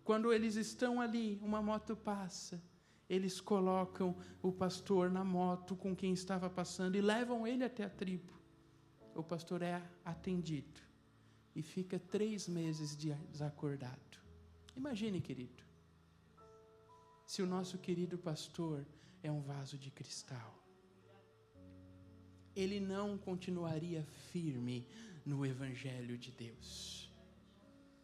Quando eles estão ali, uma moto passa. Eles colocam o pastor na moto com quem estava passando e levam ele até a tribo. O pastor é atendido e fica 3 meses desacordado. Imagine, querido, se o nosso querido pastor é um vaso de cristal. Ele não continuaria firme no Evangelho de Deus.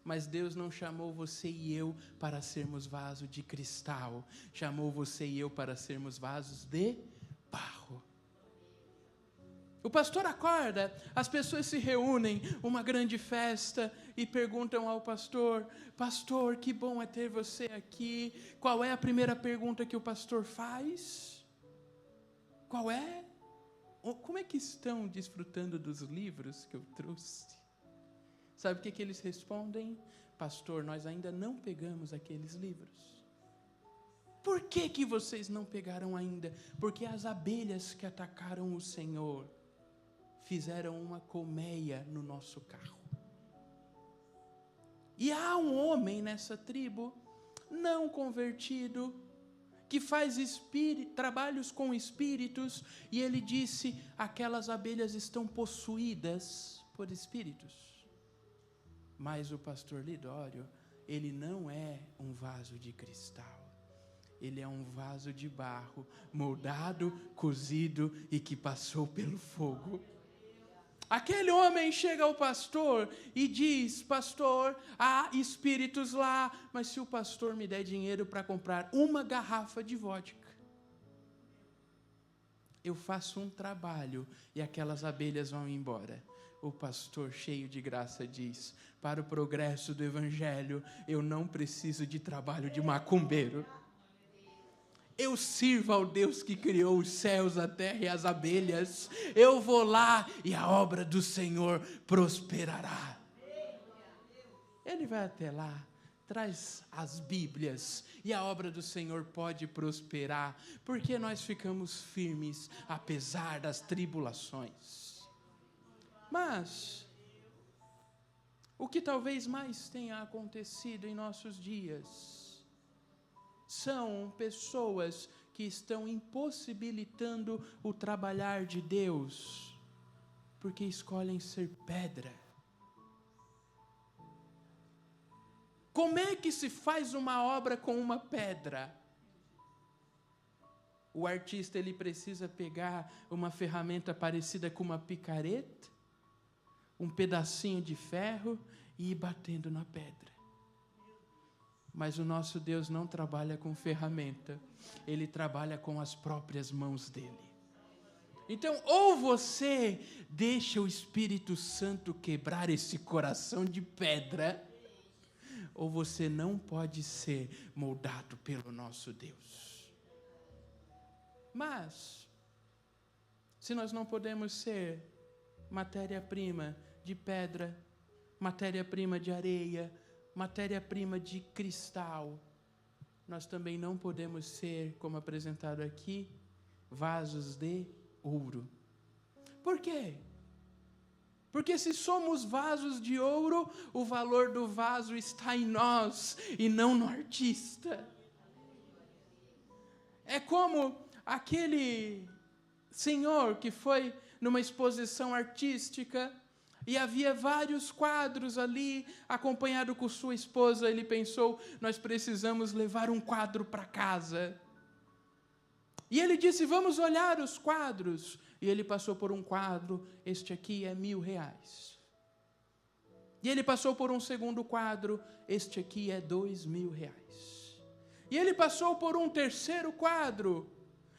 Mas Deus não chamou você e eu para sermos vaso de cristal. Chamou você e eu para sermos vasos de barro. O pastor acorda, as pessoas se reúnem, uma grande festa, e perguntam ao pastor, pastor, que bom é ter você aqui. Qual é a primeira pergunta que o pastor faz? Qual é? Como é que estão desfrutando dos livros que eu trouxe? Sabe o que eles respondem? Pastor, nós ainda não pegamos aqueles livros. Por que vocês não pegaram ainda? Porque as abelhas que atacaram o Senhor fizeram uma colmeia no nosso carro. E há um homem nessa tribo, não convertido, que faz trabalhos com espíritos, e ele disse, aquelas abelhas estão possuídas por espíritos. Mas o pastor Lidório, ele não é um vaso de cristal. Ele é um vaso de barro, moldado, cozido e que passou pelo fogo. Aquele homem chega ao pastor e diz, pastor, há espíritos lá, mas se o pastor me der dinheiro para comprar uma garrafa de vodka, eu faço um trabalho e aquelas abelhas vão embora. O pastor, cheio de graça, diz, para o progresso do Evangelho, eu não preciso de trabalho de macumbeiro. Eu sirvo ao Deus que criou os céus, a terra e as abelhas. Eu vou lá e a obra do Senhor prosperará. Ele vai até lá, traz as Bíblias e a obra do Senhor pode prosperar, porque nós ficamos firmes apesar das tribulações. Mas o que talvez mais tenha acontecido em nossos dias são pessoas que estão impossibilitando o trabalhar de Deus porque escolhem ser pedra. Como é que se faz uma obra com uma pedra? O artista, ele precisa pegar uma ferramenta parecida com uma picareta, um pedacinho de ferro e ir batendo na pedra. Mas o nosso Deus não trabalha com ferramenta, Ele trabalha com as próprias mãos dEle. Então, ou você deixa o Espírito Santo quebrar esse coração de pedra, ou você não pode ser moldado pelo nosso Deus. Mas, se nós não podemos ser matéria-prima de pedra, matéria-prima de areia, matéria-prima de cristal, nós também não podemos ser, como apresentado aqui, vasos de ouro. Por quê? Porque se somos vasos de ouro, o valor do vaso está em nós e não no artista. É como aquele senhor que foi numa exposição artística e havia vários quadros ali, acompanhado com sua esposa. Ele pensou, nós precisamos levar um quadro para casa. E ele disse, vamos olhar os quadros. E ele passou por um quadro, este aqui é R$1.000. E ele passou por um segundo quadro, este aqui é R$2.000. E ele passou por um terceiro quadro,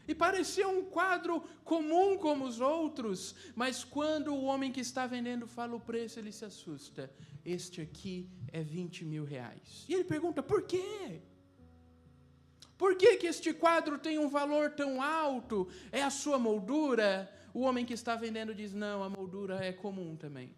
e parecia um quadro comum como os outros, mas quando o homem que está vendendo fala o preço, ele se assusta. Este aqui é R$20.000. E ele pergunta, por quê? Por que este quadro tem um valor tão alto? É a sua moldura? O homem que está vendendo diz, não, a moldura é comum também.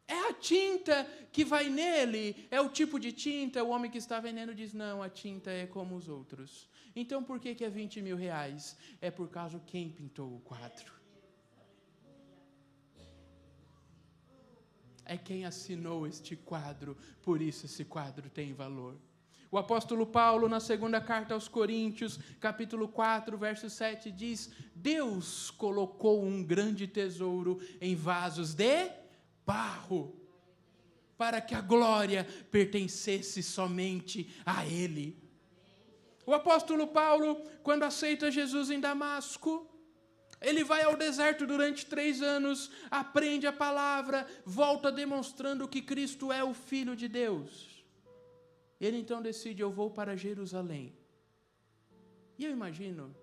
É a tinta que vai nele, é o tipo de tinta. O homem que está vendendo diz, não, a tinta é como os outros. Então, por que é R$20.000? É por causa de quem pintou o quadro. É quem assinou este quadro, por isso esse quadro tem valor. O apóstolo Paulo, na segunda carta aos Coríntios, capítulo 4, verso 7, diz, Deus colocou um grande tesouro em vasos de barro, para que a glória pertencesse somente a Ele. O apóstolo Paulo, quando aceita Jesus em Damasco, ele vai ao deserto durante 3 anos, aprende a palavra, volta demonstrando que Cristo é o Filho de Deus. Ele então decide, eu vou para Jerusalém. E eu imagino,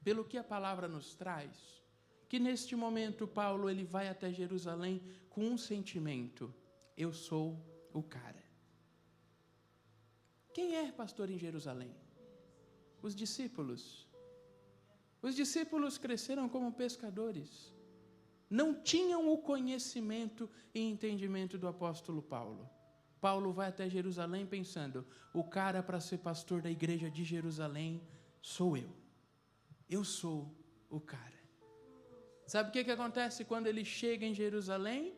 pelo que a palavra nos traz, que neste momento Paulo ele vai até Jerusalém com um sentimento, eu sou o cara. Quem é pastor em Jerusalém? Os discípulos. Os discípulos cresceram como pescadores. Não tinham o conhecimento e entendimento do apóstolo Paulo. Paulo vai até Jerusalém pensando, o cara para ser pastor da igreja de Jerusalém sou eu. Eu sou o cara. Sabe o que acontece quando ele chega em Jerusalém?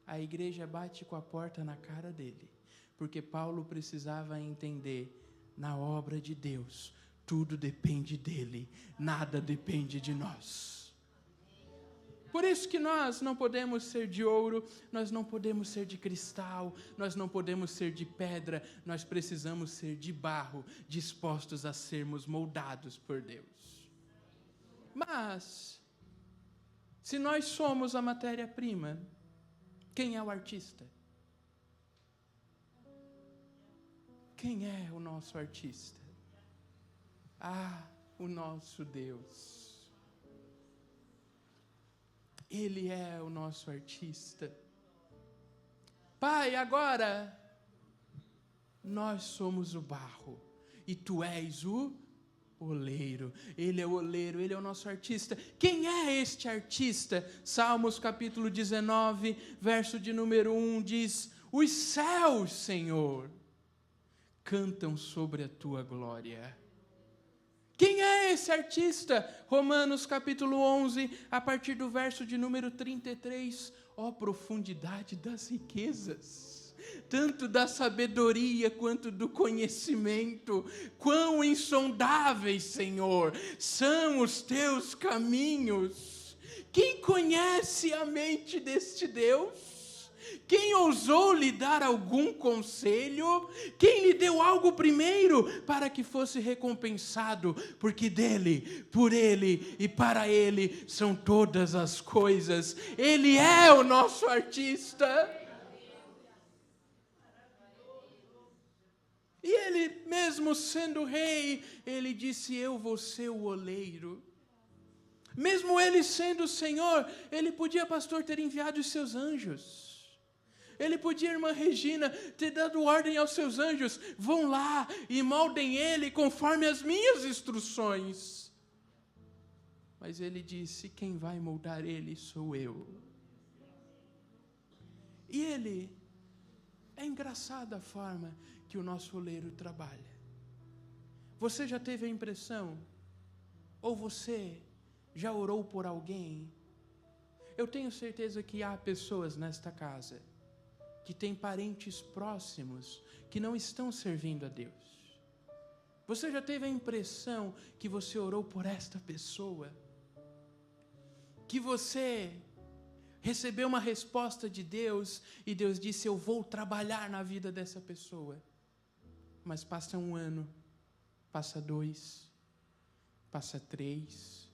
A igreja bate com a porta na cara dele. Porque Paulo precisava entender, na obra de Deus, tudo depende dele, nada depende de nós. Por isso que nós não podemos ser de ouro, nós não podemos ser de cristal, nós não podemos ser de pedra, nós precisamos ser de barro, dispostos a sermos moldados por Deus. Mas, se nós somos a matéria-prima, quem é o artista? Quem é o nosso artista? O nosso Deus. Ele é o nosso artista. Pai, agora, nós somos o barro, e Tu és o oleiro. Ele é o oleiro, Ele é o nosso artista. Quem é este artista? Salmos capítulo 19, verso de número 1, diz, os céus, Senhor, cantam sobre a Tua glória. Quem é esse artista? Romanos capítulo 11, a partir do verso de número 33. Ó profundidade das riquezas, tanto da sabedoria quanto do conhecimento. Quão insondáveis, Senhor, são os Teus caminhos. Quem conhece a mente deste Deus? Quem ousou lhe dar algum conselho? Quem lhe deu algo primeiro para que fosse recompensado? Porque dele, por ele e para ele são todas as coisas. Ele é o nosso artista. E ele, mesmo sendo rei, ele disse, eu vou ser o oleiro. Mesmo ele sendo o Senhor, ele podia, pastor, ter enviado os seus anjos. Ele podia, irmã Regina, ter dado ordem aos seus anjos, vão lá e moldem ele conforme as minhas instruções. Mas ele disse, quem vai moldar ele sou eu. E ele, é engraçada a forma que o nosso oleiro trabalha. Você já teve a impressão, ou você já orou por alguém? Eu tenho certeza que há pessoas nesta casa que têm parentes próximos que não estão servindo a Deus. Você já teve a impressão que você orou por esta pessoa? Que você recebeu uma resposta de Deus e Deus disse, eu vou trabalhar na vida dessa pessoa. Mas passa 1 ano, passa 2, Passa 3,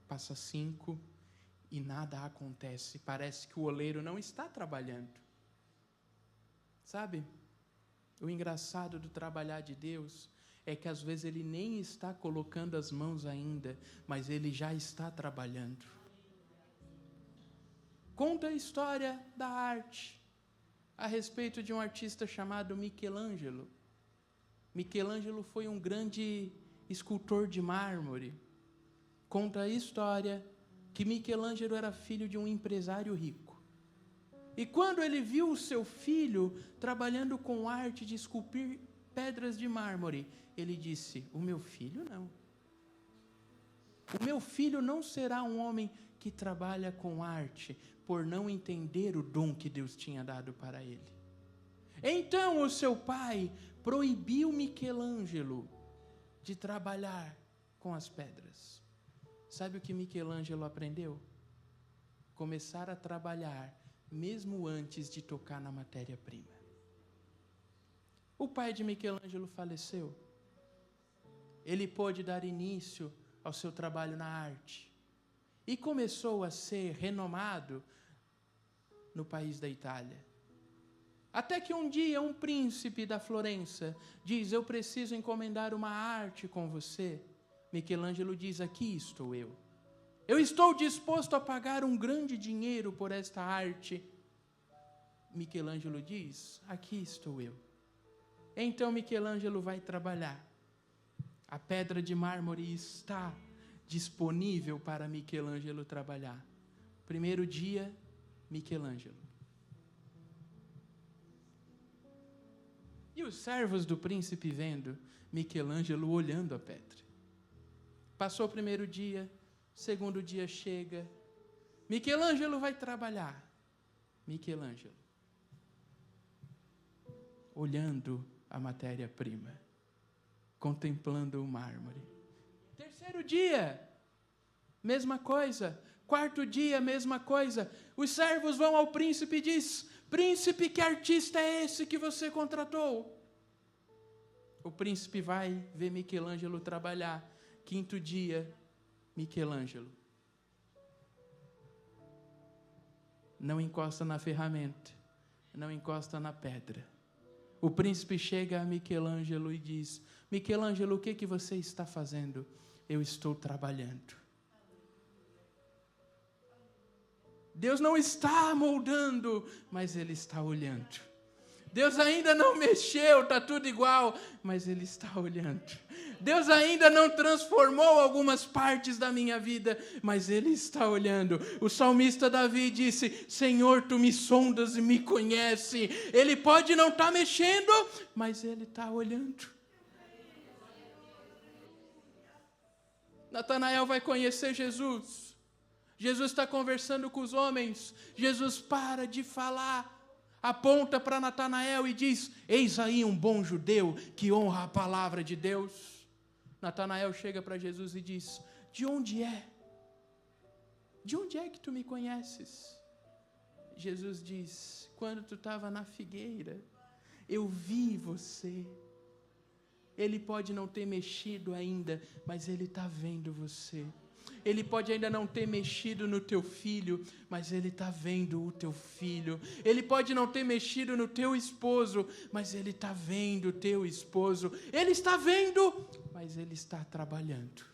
passa 5 e nada acontece. Parece que o oleiro não está trabalhando. Sabe? O engraçado do trabalhar de Deus é que às vezes Ele nem está colocando as mãos ainda, mas Ele já está trabalhando. Conta a história da arte a respeito de um artista chamado Michelangelo. Michelangelo foi um grande escultor de mármore. Conta a história que Michelangelo era filho de um empresário rico. E quando ele viu o seu filho trabalhando com arte de esculpir pedras de mármore, ele disse: o meu filho não. O meu filho não será um homem que trabalha com arte, por não entender o dom que Deus tinha dado para ele. Então o seu pai proibiu Michelangelo de trabalhar com as pedras. Sabe o que Michelangelo aprendeu? Começar a trabalhar mesmo antes de tocar na matéria-prima. O pai de Michelangelo faleceu. Ele pôde dar início ao seu trabalho na arte e começou a ser renomado no país da Itália. Até que um dia um príncipe da Florença diz: eu preciso encomendar uma arte com você. Michelangelo diz: aqui estou eu. Eu estou disposto a pagar um grande dinheiro por esta arte. Michelangelo diz: aqui estou eu. Então Michelangelo vai trabalhar. A pedra de mármore está disponível para Michelangelo trabalhar. Primeiro dia, Michelangelo. E os servos do príncipe vendo Michelangelo olhando a pedra. Passou o primeiro dia, segundo dia chega. Michelangelo vai trabalhar. Michelangelo, olhando a matéria-prima, contemplando o mármore. Terceiro dia, mesma coisa. Quarto dia, mesma coisa. Os servos vão ao príncipe e diz: príncipe, que artista é esse que você contratou? O príncipe vai ver Michelangelo trabalhar. Quinto dia, Michelangelo não encosta na ferramenta, não encosta na pedra. O príncipe chega a Michelangelo e diz: Michelangelo, o que você está fazendo? Eu estou trabalhando. Deus não está moldando, mas Ele está olhando. Deus ainda não mexeu, está tudo igual, mas Ele está olhando. Deus ainda não transformou algumas partes da minha vida, mas Ele está olhando. O salmista Davi disse: Senhor, Tu me sondas e me conhece. Ele pode não estar mexendo, mas Ele está olhando. Natanael vai conhecer Jesus. Jesus está conversando com os homens. Jesus para de falar, aponta para Natanael e diz: eis aí um bom judeu que honra a palavra de Deus. Natanael chega para Jesus e diz: de onde é? De onde é que tu me conheces? Jesus diz: quando tu estava na figueira, eu vi você. Ele pode não ter mexido ainda, mas Ele está vendo você. Ele pode ainda não ter mexido no teu filho, mas Ele está vendo o teu filho. Ele pode não ter mexido no teu esposo, mas Ele está vendo o teu esposo. Ele está vendo, mas Ele está trabalhando.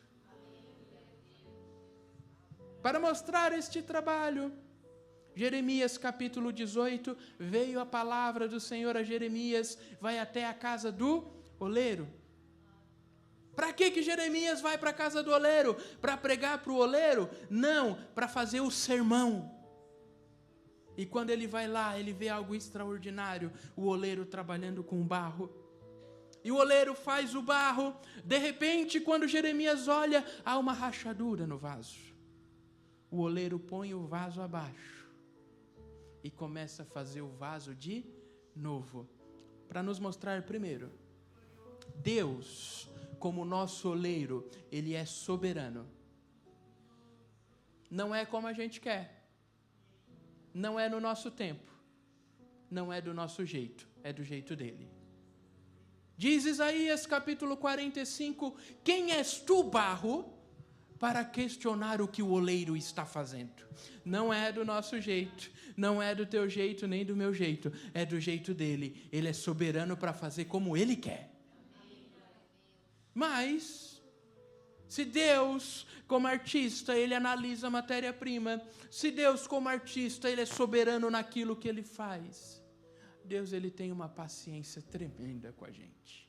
Para mostrar este trabalho, Jeremias capítulo 18, veio a palavra do Senhor a Jeremias, vai até a casa do oleiro. Para que Jeremias vai para a casa do oleiro? Para pregar para o oleiro? Não, para fazer o sermão. E quando ele vai lá, ele vê algo extraordinário, o oleiro trabalhando com barro. E o oleiro faz o barro, de repente, quando Jeremias olha, há uma rachadura no vaso. O oleiro põe o vaso abaixo e começa a fazer o vaso de novo. Para nos mostrar primeiro, Deus, como nosso oleiro, Ele é soberano. Não é como a gente quer. Não é no nosso tempo. Não é do nosso jeito. É do jeito dEle. Diz Isaías capítulo 45, quem és tu, barro, para questionar o que o oleiro está fazendo. Não é do nosso jeito, não é do teu jeito nem do meu jeito, é do jeito dele. Ele é soberano para fazer como ele quer. Mas, se Deus, como artista, ele analisa a matéria-prima, se Deus, como artista, ele é soberano naquilo que ele faz, Deus, ele tem uma paciência tremenda com a gente.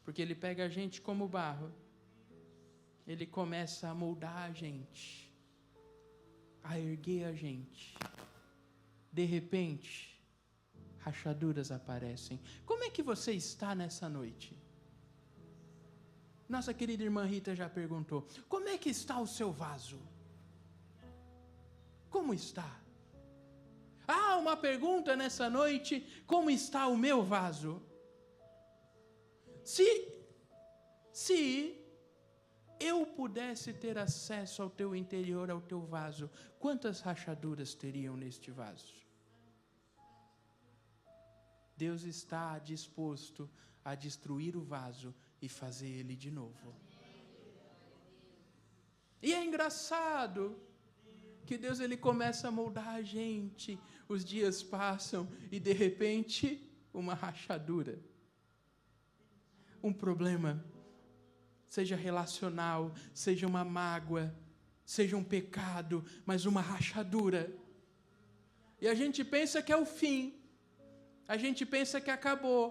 Porque ele pega a gente como barro, ele começa a moldar a gente, a erguer a gente. De repente, rachaduras aparecem. Como é que você está nessa noite? Nossa querida irmã Rita já perguntou, como é que está o seu vaso? Como está? Ah, uma pergunta nessa noite, como está o meu vaso? Se eu pudesse ter acesso ao teu interior, ao teu vaso, quantas rachaduras teriam neste vaso? Deus está disposto a destruir o vaso e fazer ele de novo. E é engraçado que Deus, ele começa a moldar a gente, os dias passam e de repente uma rachadura, um problema, seja relacional, seja uma mágoa, seja um pecado, mas uma rachadura. E a gente pensa que é o fim, a gente pensa que acabou,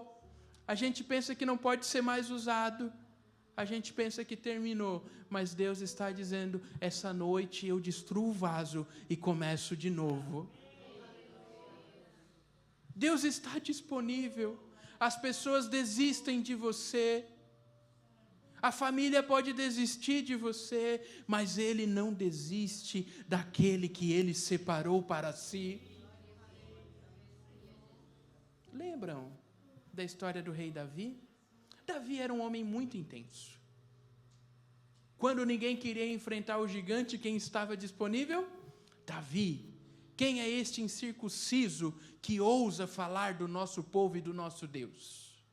a gente pensa que não pode ser mais usado, a gente pensa que terminou, mas Deus está dizendo, essa noite eu destruo o vaso e começo de novo. Deus está disponível, as pessoas desistem de você, a família pode desistir de você, mas Ele não desiste daquele que Ele separou para si. Lembram da história do rei Davi? Davi era um homem muito intenso. Quando ninguém queria enfrentar o gigante, quem estava disponível? Davi. Quem é este incircunciso que ousa falar do nosso povo e do nosso Deus?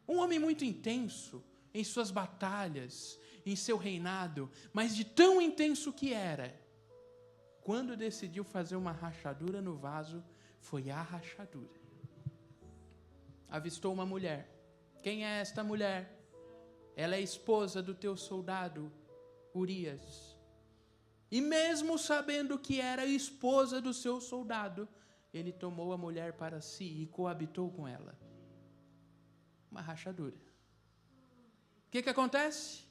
Um homem muito intenso em suas batalhas, em seu reinado, mas de tão intenso que era, quando decidiu fazer uma rachadura no vaso, foi a rachadura. Avistou uma mulher. Quem é esta mulher? Ela é esposa do teu soldado, Urias. E mesmo sabendo que era esposa do seu soldado, ele tomou a mulher para si e coabitou com ela. Uma rachadura. O que acontece?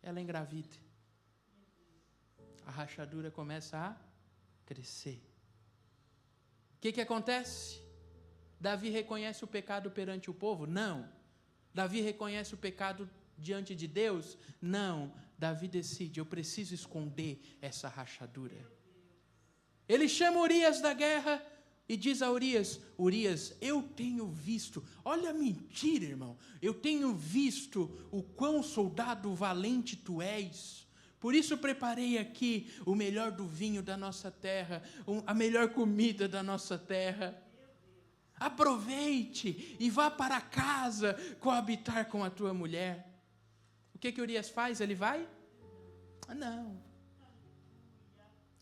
Ela engravida. A rachadura começa a crescer. O que acontece? Davi reconhece o pecado perante o povo? Não. Davi reconhece o pecado diante de Deus? Não. Davi decide, eu preciso esconder essa rachadura. Ele chama Urias da guerra e diz a Urias, Urias, eu tenho visto, olha a mentira, irmão, eu tenho visto o quão soldado valente tu és, por isso preparei aqui o melhor do vinho da nossa terra, a melhor comida da nossa terra. Aproveite e vá para casa coabitar com a tua mulher. O que Urias faz? Ele vai? Não.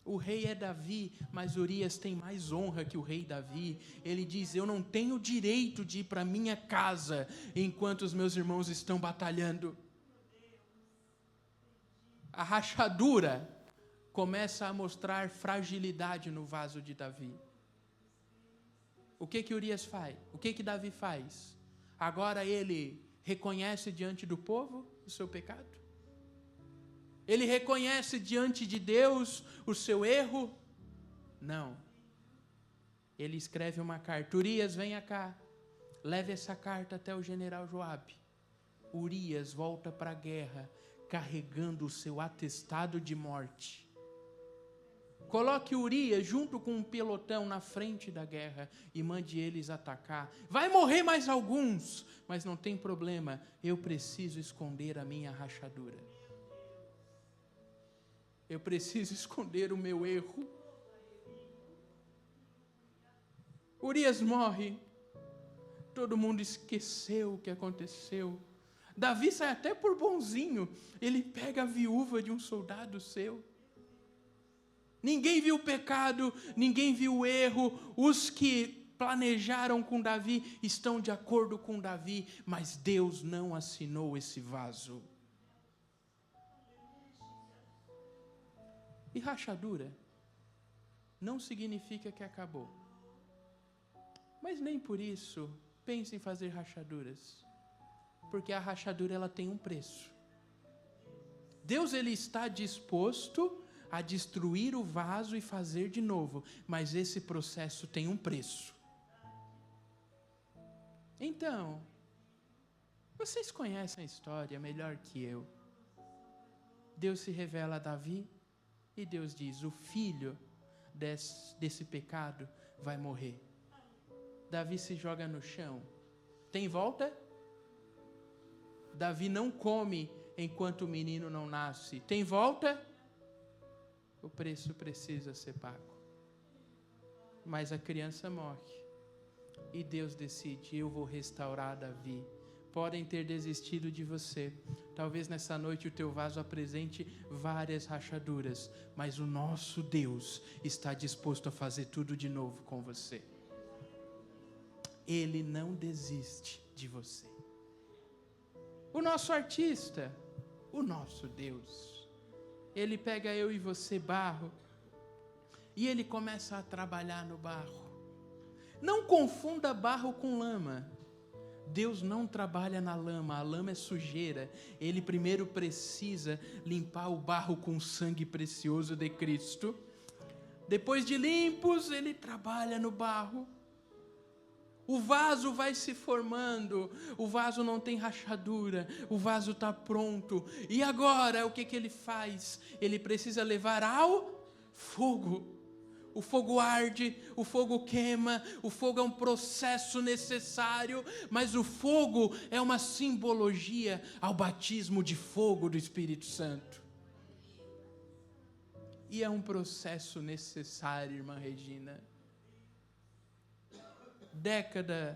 O rei é Davi, mas Urias tem mais honra que o rei Davi. Ele diz, eu não tenho direito de ir para minha casa enquanto os meus irmãos estão batalhando. A rachadura começa a mostrar fragilidade no vaso de Davi. O que Urias faz? O que Davi faz? Agora ele reconhece diante do povo o seu pecado? Ele reconhece diante de Deus o seu erro? Não. Ele escreve uma carta. Urias, venha cá. Leve essa carta até o general Joabe. Urias volta para a guerra carregando o seu atestado de morte. Coloque Urias junto com um pelotão na frente da guerra e mande eles atacar. Vai morrer mais alguns, mas não tem problema. Eu preciso esconder a minha rachadura. Eu preciso esconder o meu erro. Urias morre. Todo mundo esqueceu o que aconteceu. Davi sai até por bonzinho. Ele pega a viúva de um soldado seu. Ninguém viu o pecado, ninguém viu o erro. Os que planejaram com Davi estão de acordo com Davi, mas Deus não assinou esse vaso. E rachadura não significa que acabou. Mas nem por isso pense em fazer rachaduras. Porque a rachadura ela tem um preço. Deus ele está disposto a destruir o vaso e fazer de novo, mas esse processo tem um preço. Então, vocês conhecem a história melhor que eu. Deus se revela a Davi e Deus diz: o filho desse pecado vai morrer. Davi se joga no chão. Tem volta? Davi não come enquanto o menino não nasce. Tem volta? O preço precisa ser pago. Mas a criança morre. E Deus decide: eu vou restaurar Davi. Podem ter desistido de você. Talvez nessa noite o teu vaso apresente várias rachaduras. Mas o nosso Deus está disposto a fazer tudo de novo com você. Ele não desiste de você. O nosso artista, o nosso Deus, ele pega eu e você, barro, e ele começa a trabalhar no barro. Não confunda barro com lama. Deus não trabalha na lama, a lama é sujeira. Ele primeiro precisa limpar o barro com o sangue precioso de Cristo. Depois de limpos, ele trabalha no barro. O vaso vai se formando, o vaso não tem rachadura, o vaso está pronto. E agora, o que ele faz? Ele precisa levar ao fogo. O fogo arde, o fogo queima, o fogo é um processo necessário, mas o fogo é uma simbologia ao batismo de fogo do Espírito Santo. E é um processo necessário, irmã Regina. Década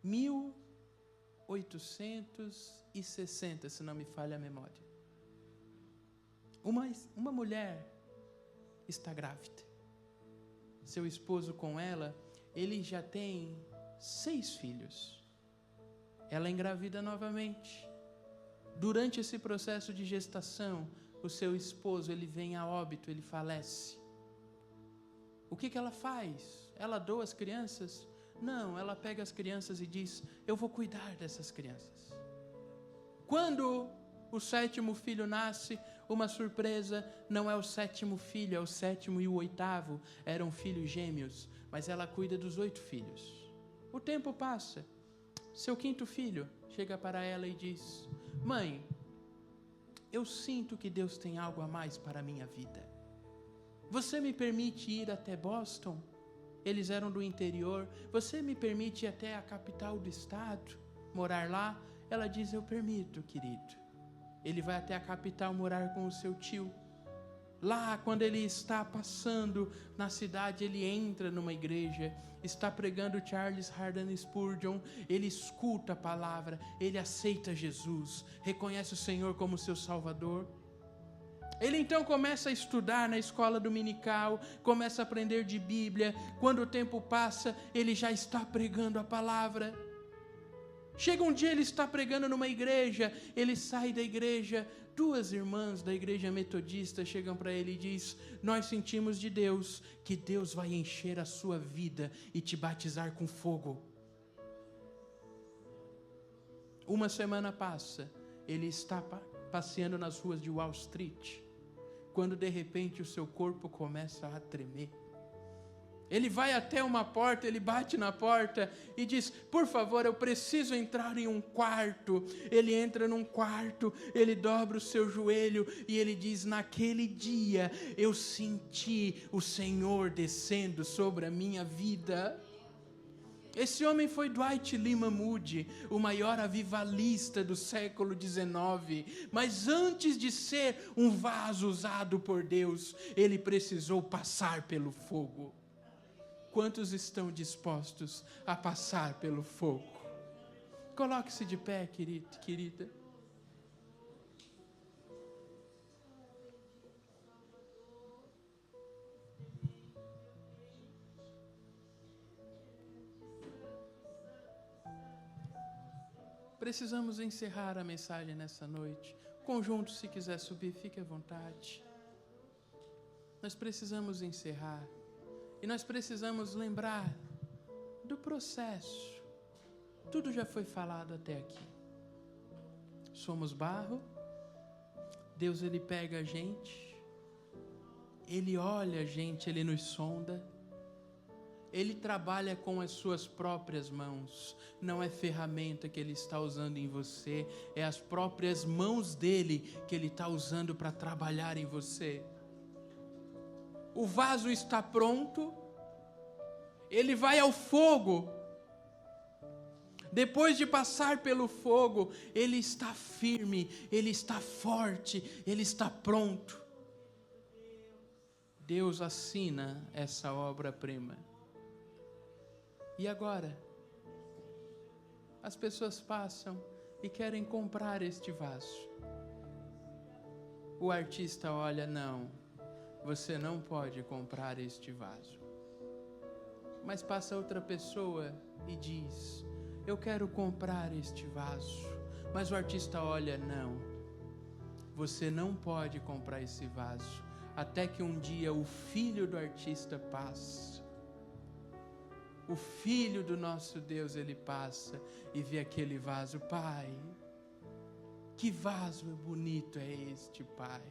1860, se não me falha a memória. Uma mulher está grávida. Seu esposo com ela, ele já tem 6 filhos. Ela engravida novamente. Durante esse processo de gestação, o seu esposo, ele vem a óbito, ele falece. O que ela faz? Ela doa as crianças? Não, ela pega as crianças e diz: eu vou cuidar dessas crianças. Quando o 7º filho nasce, uma surpresa, não é o 7º filho, é o 7º e o 8º, eram filhos gêmeos, mas ela cuida dos 8 filhos. O tempo passa, seu 5º filho chega para ela e diz: mãe, eu sinto que Deus tem algo a mais para a minha vida. Você me permite ir até Boston? Eles eram do interior. Você me permite ir até a capital do estado, morar lá? Ela diz: eu permito, querido. Ele vai até a capital morar com o seu tio. Lá, quando ele está passando na cidade, ele entra numa igreja, está pregando Charles Haddon Spurgeon, ele escuta a palavra, ele aceita Jesus, reconhece o Senhor como seu Salvador. Ele então começa a estudar na escola dominical, começa a aprender de Bíblia. Quando o tempo passa, ele já está pregando a palavra. Chega um dia, ele está pregando numa igreja, ele sai da igreja, 2 irmãs da igreja metodista chegam para ele e diz: nós sentimos de Deus que Deus vai encher a sua vida e te batizar com fogo. Uma semana passa, ele está passeando nas ruas de Wall Street, quando de repente o seu corpo começa a tremer. Ele vai até uma porta, ele bate na porta e diz: por favor, eu preciso entrar em um quarto. Ele entra num quarto, ele dobra o seu joelho e ele diz: naquele dia eu senti o Senhor descendo sobre a minha vida. Esse homem foi Dwight Lyman Moody, o maior avivalista do século XIX. Mas antes de ser um vaso usado por Deus, ele precisou passar pelo fogo. Quantos estão dispostos a passar pelo fogo? Coloque-se de pé, querida. Precisamos encerrar a mensagem nessa noite. Conjunto, se quiser subir, fique à vontade. Nós precisamos encerrar. E nós precisamos lembrar do processo. Tudo já foi falado até aqui. Somos barro. Deus, Ele pega a gente. Ele olha a gente, Ele nos sonda. Ele trabalha com as suas próprias mãos. Não é ferramenta que Ele está usando em você. É as próprias mãos dEle que Ele está usando para trabalhar em você. O vaso está pronto. Ele vai ao fogo. Depois de passar pelo fogo, ele está firme, ele está forte, ele está pronto. Deus assina essa obra-prima. E agora? As pessoas passam e querem comprar este vaso. O artista olha, não, você não pode comprar este vaso. Mas passa outra pessoa e diz, eu quero comprar este vaso. Mas o artista olha, não, você não pode comprar esse vaso, até que um dia o filho do artista passa. O filho do nosso Deus, ele passa e vê aquele vaso. Pai, que vaso bonito é este, Pai?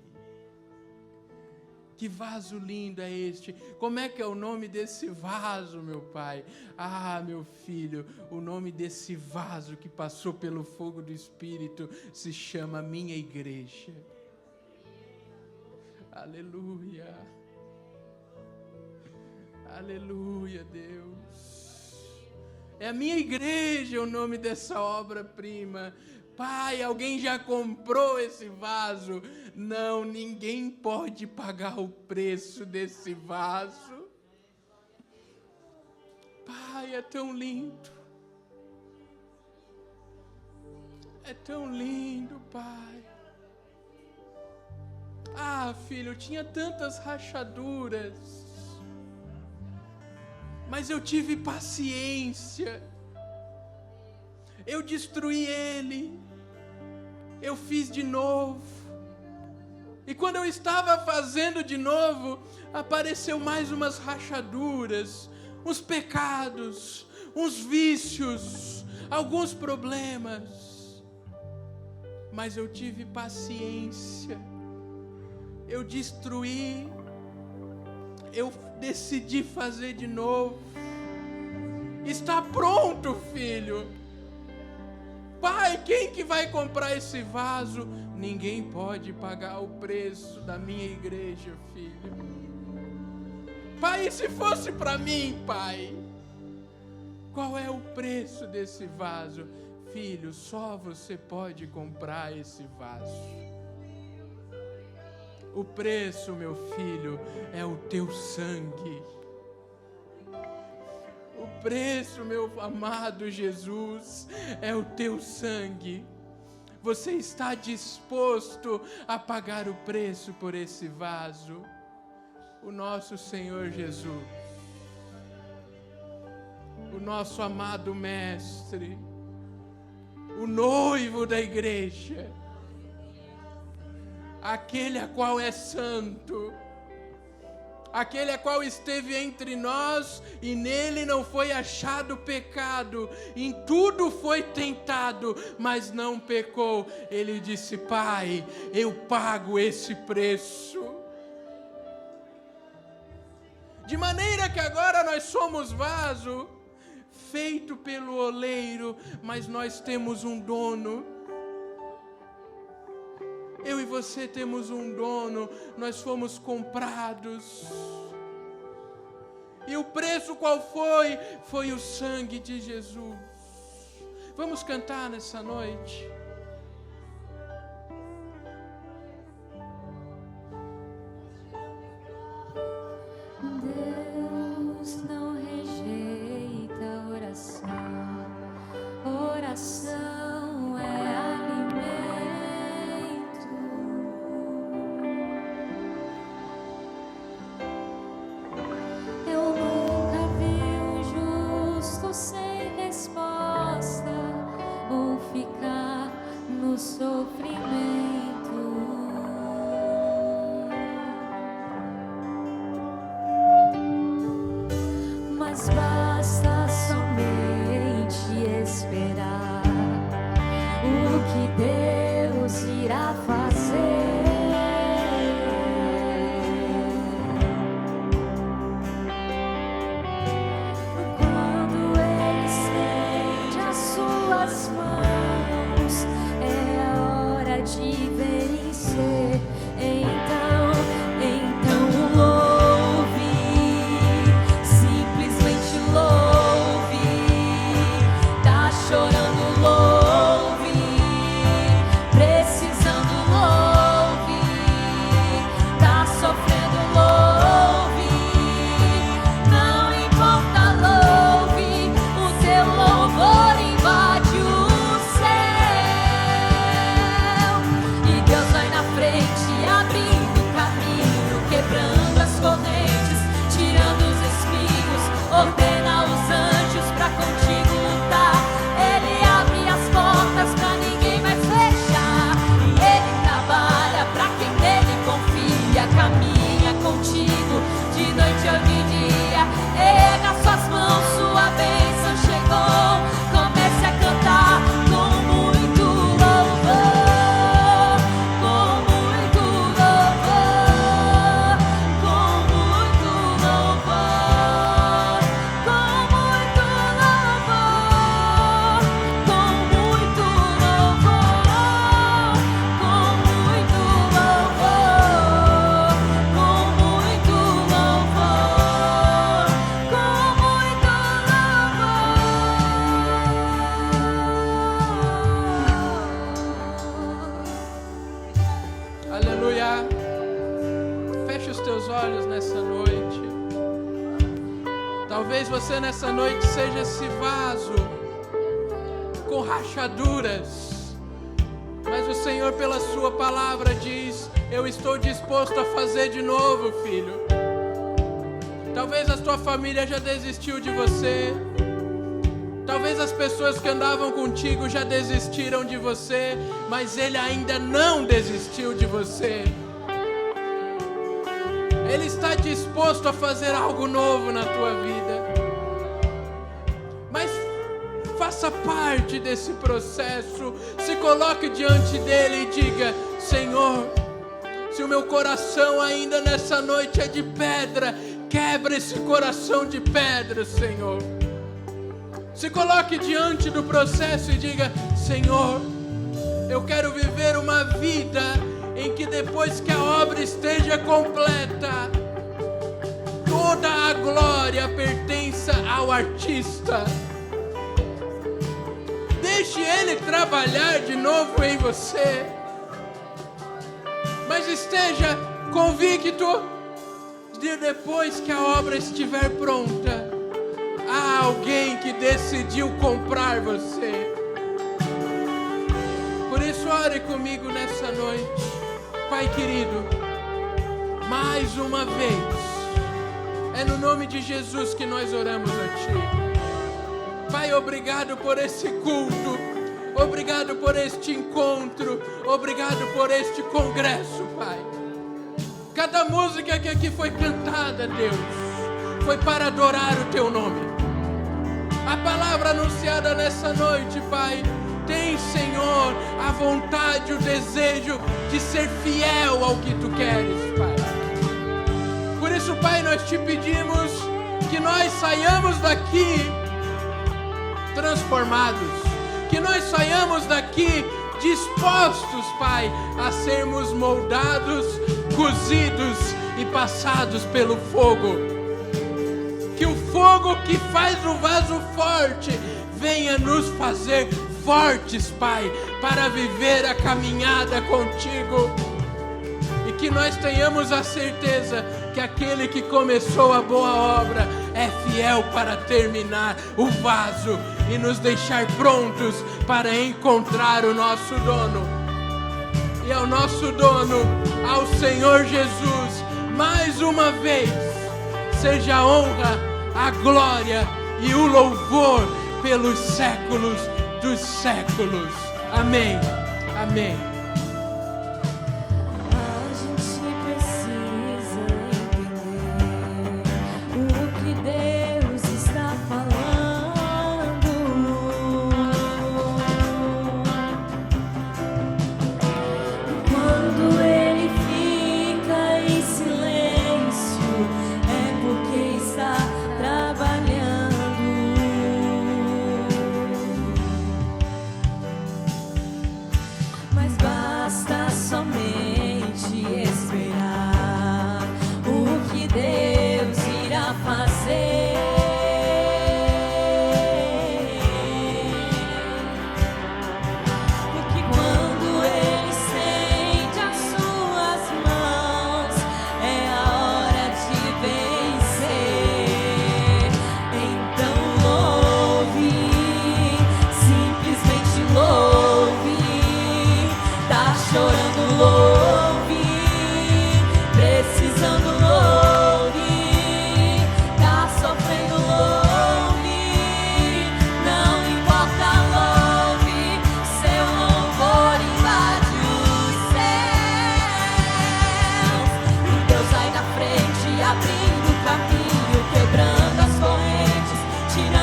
Que vaso lindo é este? Como é que é o nome desse vaso, meu Pai? Ah, meu filho, o nome desse vaso que passou pelo fogo do Espírito se chama minha igreja. Aleluia. Aleluia, Deus. É a minha igreja o nome dessa obra-prima. Pai, alguém já comprou esse vaso? Não, ninguém pode pagar o preço desse vaso. Pai, é tão lindo. É tão lindo, Pai. Ah, filho, tinha tantas rachaduras. Mas eu tive paciência. Eu destruí ele. Eu fiz de novo. E quando eu estava fazendo de novo, apareceu mais umas rachaduras, uns pecados, uns vícios, alguns problemas. Mas eu tive paciência. Eu destruí. Eu decidi fazer de novo. Está pronto, filho. Pai, quem que vai comprar esse vaso? Ninguém pode pagar o preço da minha igreja, filho. Pai, e se fosse para mim, Pai? Qual é o preço desse vaso? Filho, só você pode comprar esse vaso. O preço, meu filho, é o teu sangue. O preço, meu amado Jesus, é o teu sangue. Você está disposto a pagar o preço por esse vaso? O nosso Senhor Jesus, o nosso amado Mestre, o noivo da igreja, aquele a qual é santo, aquele a qual esteve entre nós e nele não foi achado pecado, em tudo foi tentado, mas não pecou. Ele disse, Pai, eu pago esse preço. De maneira que agora nós somos vaso, feito pelo oleiro, mas nós temos um dono. Eu e você temos um dono, nós fomos comprados. E o preço qual foi? Foi o sangue de Jesus. Vamos cantar nessa noite. Deus não rejeita oração, oração Basta somente esperar o que Deus irá fazer. Quando Ele estende as suas mãos, é a hora de vencer. Então louve, simplesmente louve. Tá chorando, louve, precisando, louve, tá sofrendo, louve, não importa, louve, o teu louvor invade o céu, e Deus vai na frente, abrindo caminho, quebrando as correntes, tirando os espinhos, ordena os anjos pra contigo lutar. Ele abre as portas pra ninguém mais fechar, e Ele trabalha pra quem nele confia, caminha contigo de noite ou de dia. Erga suas mãos, sua bênção chegou. Comece a cantar com muito louvor, com muito louvor, com muito louvor, com muito louvor, com muito louvor, com muito louvor, com muito louvor, Aleluia. Feche os teus olhos nessa noite. Talvez você nessa noite seja esse vaso com rachaduras, mas o Senhor pela sua palavra diz: eu estou disposto a fazer de novo, filho. Talvez a tua família já desistiu de você. Talvez as pessoas que andavam contigo já desistiram de você, mas Ele ainda não desistiu de você. Ele está disposto a fazer algo novo na tua vida. Mas faça parte desse processo. Se coloque diante dele e diga: Senhor, se o meu coração ainda nessa noite é de pedra, quebra esse coração de pedra, Senhor. Se coloque diante do processo e diga: Senhor, eu quero viver uma vida em que depois que a obra esteja completa, toda a glória pertença ao artista. Deixe ele trabalhar de novo em você, mas esteja convicto de depois que a obra estiver pronta, há alguém que decidiu comprar você. Por isso, ore comigo nessa noite. Pai querido, mais uma vez, é no nome de Jesus que nós oramos a Ti. Pai, obrigado por esse culto, obrigado por este encontro, obrigado por este congresso, Pai. Cada música que aqui foi cantada, Deus, foi para adorar o Teu nome. A palavra anunciada nessa noite, Pai, tem, Senhor, a vontade, o desejo de ser fiel ao que Tu queres, Pai. Por isso, Pai, nós Te pedimos que nós saiamos daqui transformados, que nós saiamos daqui dispostos, Pai, a sermos moldados, cozidos e passados pelo fogo. Que o fogo que faz o vaso forte venha nos fazer fortes, Pai, para viver a caminhada contigo. E que nós tenhamos a certeza que aquele que começou a boa obra é fiel para terminar o vaso e nos deixar prontos para encontrar o nosso dono. E ao nosso dono, ao Senhor Jesus, mais uma vez, seja a honra, a glória e o louvor pelos séculos dos séculos. Amém. Amém. A gente precisa entender o que Deus está falando.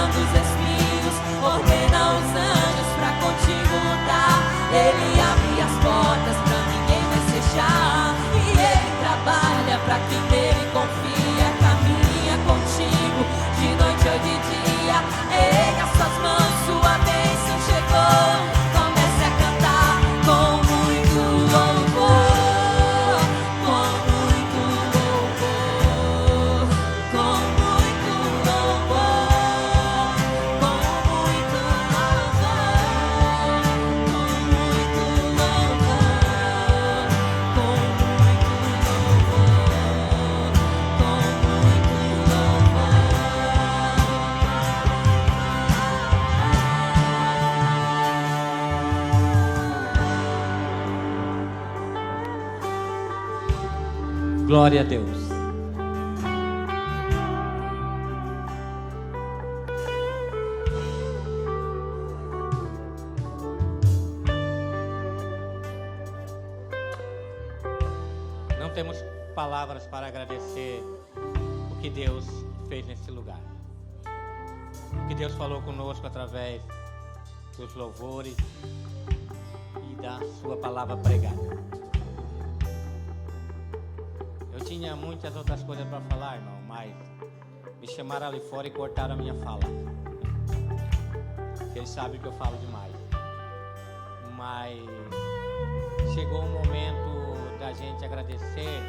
quebrando os espinhos, ordena os anjos pra contigo lutar. Ele abre as portas pra ninguém mais fechar, e ele trabalha pra quem nele confia. Caminha contigo de noite ou de dia. Erga suas mãos, sua bênção chegou. Comece a cantar com muito louvor, com muito louvor, com muito louvor, com muito louvor, com muito louvor, com muito louvor, com muito louvor. Glória a Deus. Não temos palavras para agradecer o que Deus fez nesse lugar. O que Deus falou conosco através dos louvores e da sua palavra pregada. Eu tinha muitas outras coisas para falar, irmão, mas me chamaram ali fora e cortaram a minha fala. Eles sabem que eu falo demais. Mas chegou um momento da gente agradecer,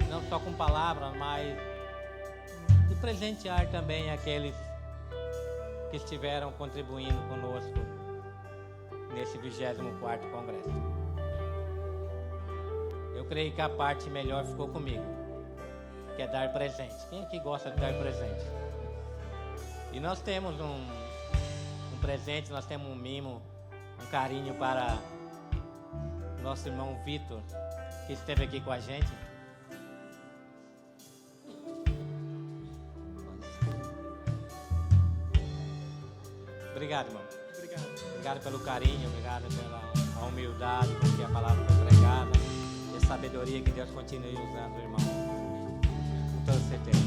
não só com palavras, mas de presentear também aqueles que estiveram contribuindo conosco nesse 24º Congresso. Eu creio que a parte melhor ficou comigo, que é dar presente. Quem aqui gosta de dar presente? E nós temos um presente, nós temos um mimo, um carinho para nosso irmão Vitor, que esteve aqui com a gente. Obrigado, irmão. Obrigado pelo carinho, obrigado pela humildade, porque a palavra foi pregada. Sabedoria, que Deus continue usando, irmão, com toda certeza.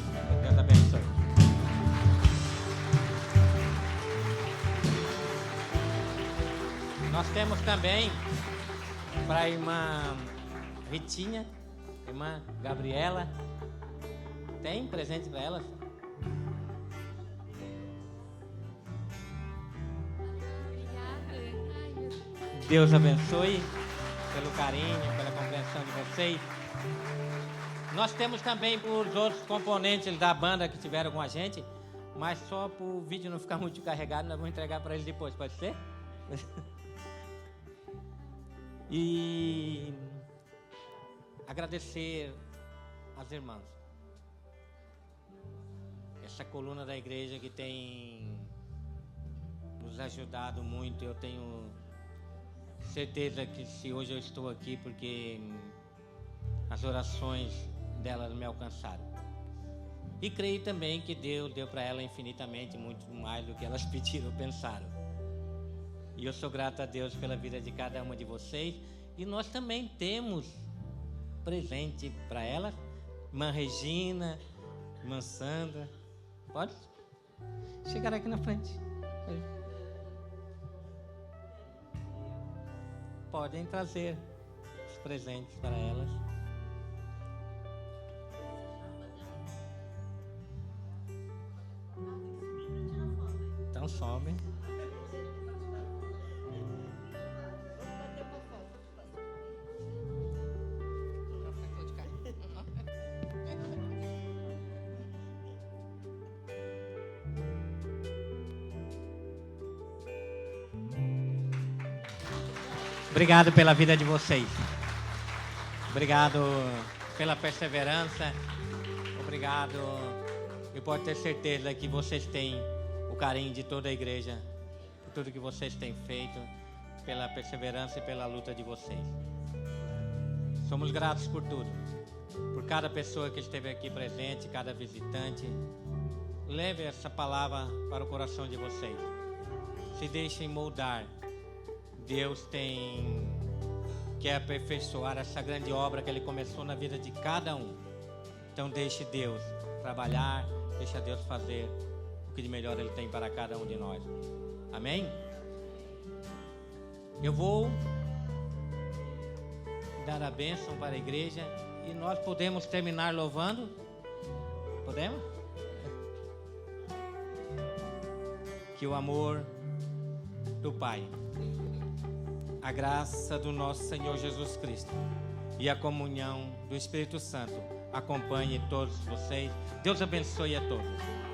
Deus abençoe. Nós temos também para a irmã Ritinha, irmã Gabriela. Tem presente para elas? Deus abençoe pelo carinho, pela compreensão de vocês. Nós temos também para os outros componentes da banda que estiveram com a gente, mas só para o vídeo não ficar muito carregado, nós vamos entregar para eles depois, pode ser? E agradecer às irmãs. Essa coluna da igreja que tem nos ajudado muito. Eu tenho certeza que se hoje eu estou aqui porque as orações delas me alcançaram. E creio também que Deus deu para ela infinitamente muito mais do que elas pediram ou pensaram. E eu sou grato a Deus pela vida de cada uma de vocês. E nós também temos presente para elas. Irmã Regina, irmã Sandra. Pode chegar aqui na frente. Podem trazer os presentes para elas. Então sobe. Obrigado pela vida de vocês. Obrigado pela perseverança. Obrigado. Eu posso ter certeza que vocês têm o carinho de toda a igreja, por tudo que vocês têm feito, pela perseverança e pela luta de vocês. Somos gratos por tudo, por cada pessoa que esteve aqui presente, cada visitante. Leve essa palavra para o coração de vocês. Se deixem moldar. Deus quer aperfeiçoar essa grande obra que Ele começou na vida de cada um. Então deixe Deus trabalhar, deixe Deus fazer o que de melhor Ele tem para cada um de nós. Amém? Eu vou dar a bênção para a igreja e nós podemos terminar louvando. Podemos? Que o amor do Pai, a graça do nosso Senhor Jesus Cristo e a comunhão do Espírito Santo acompanhe todos vocês. Deus abençoe a todos.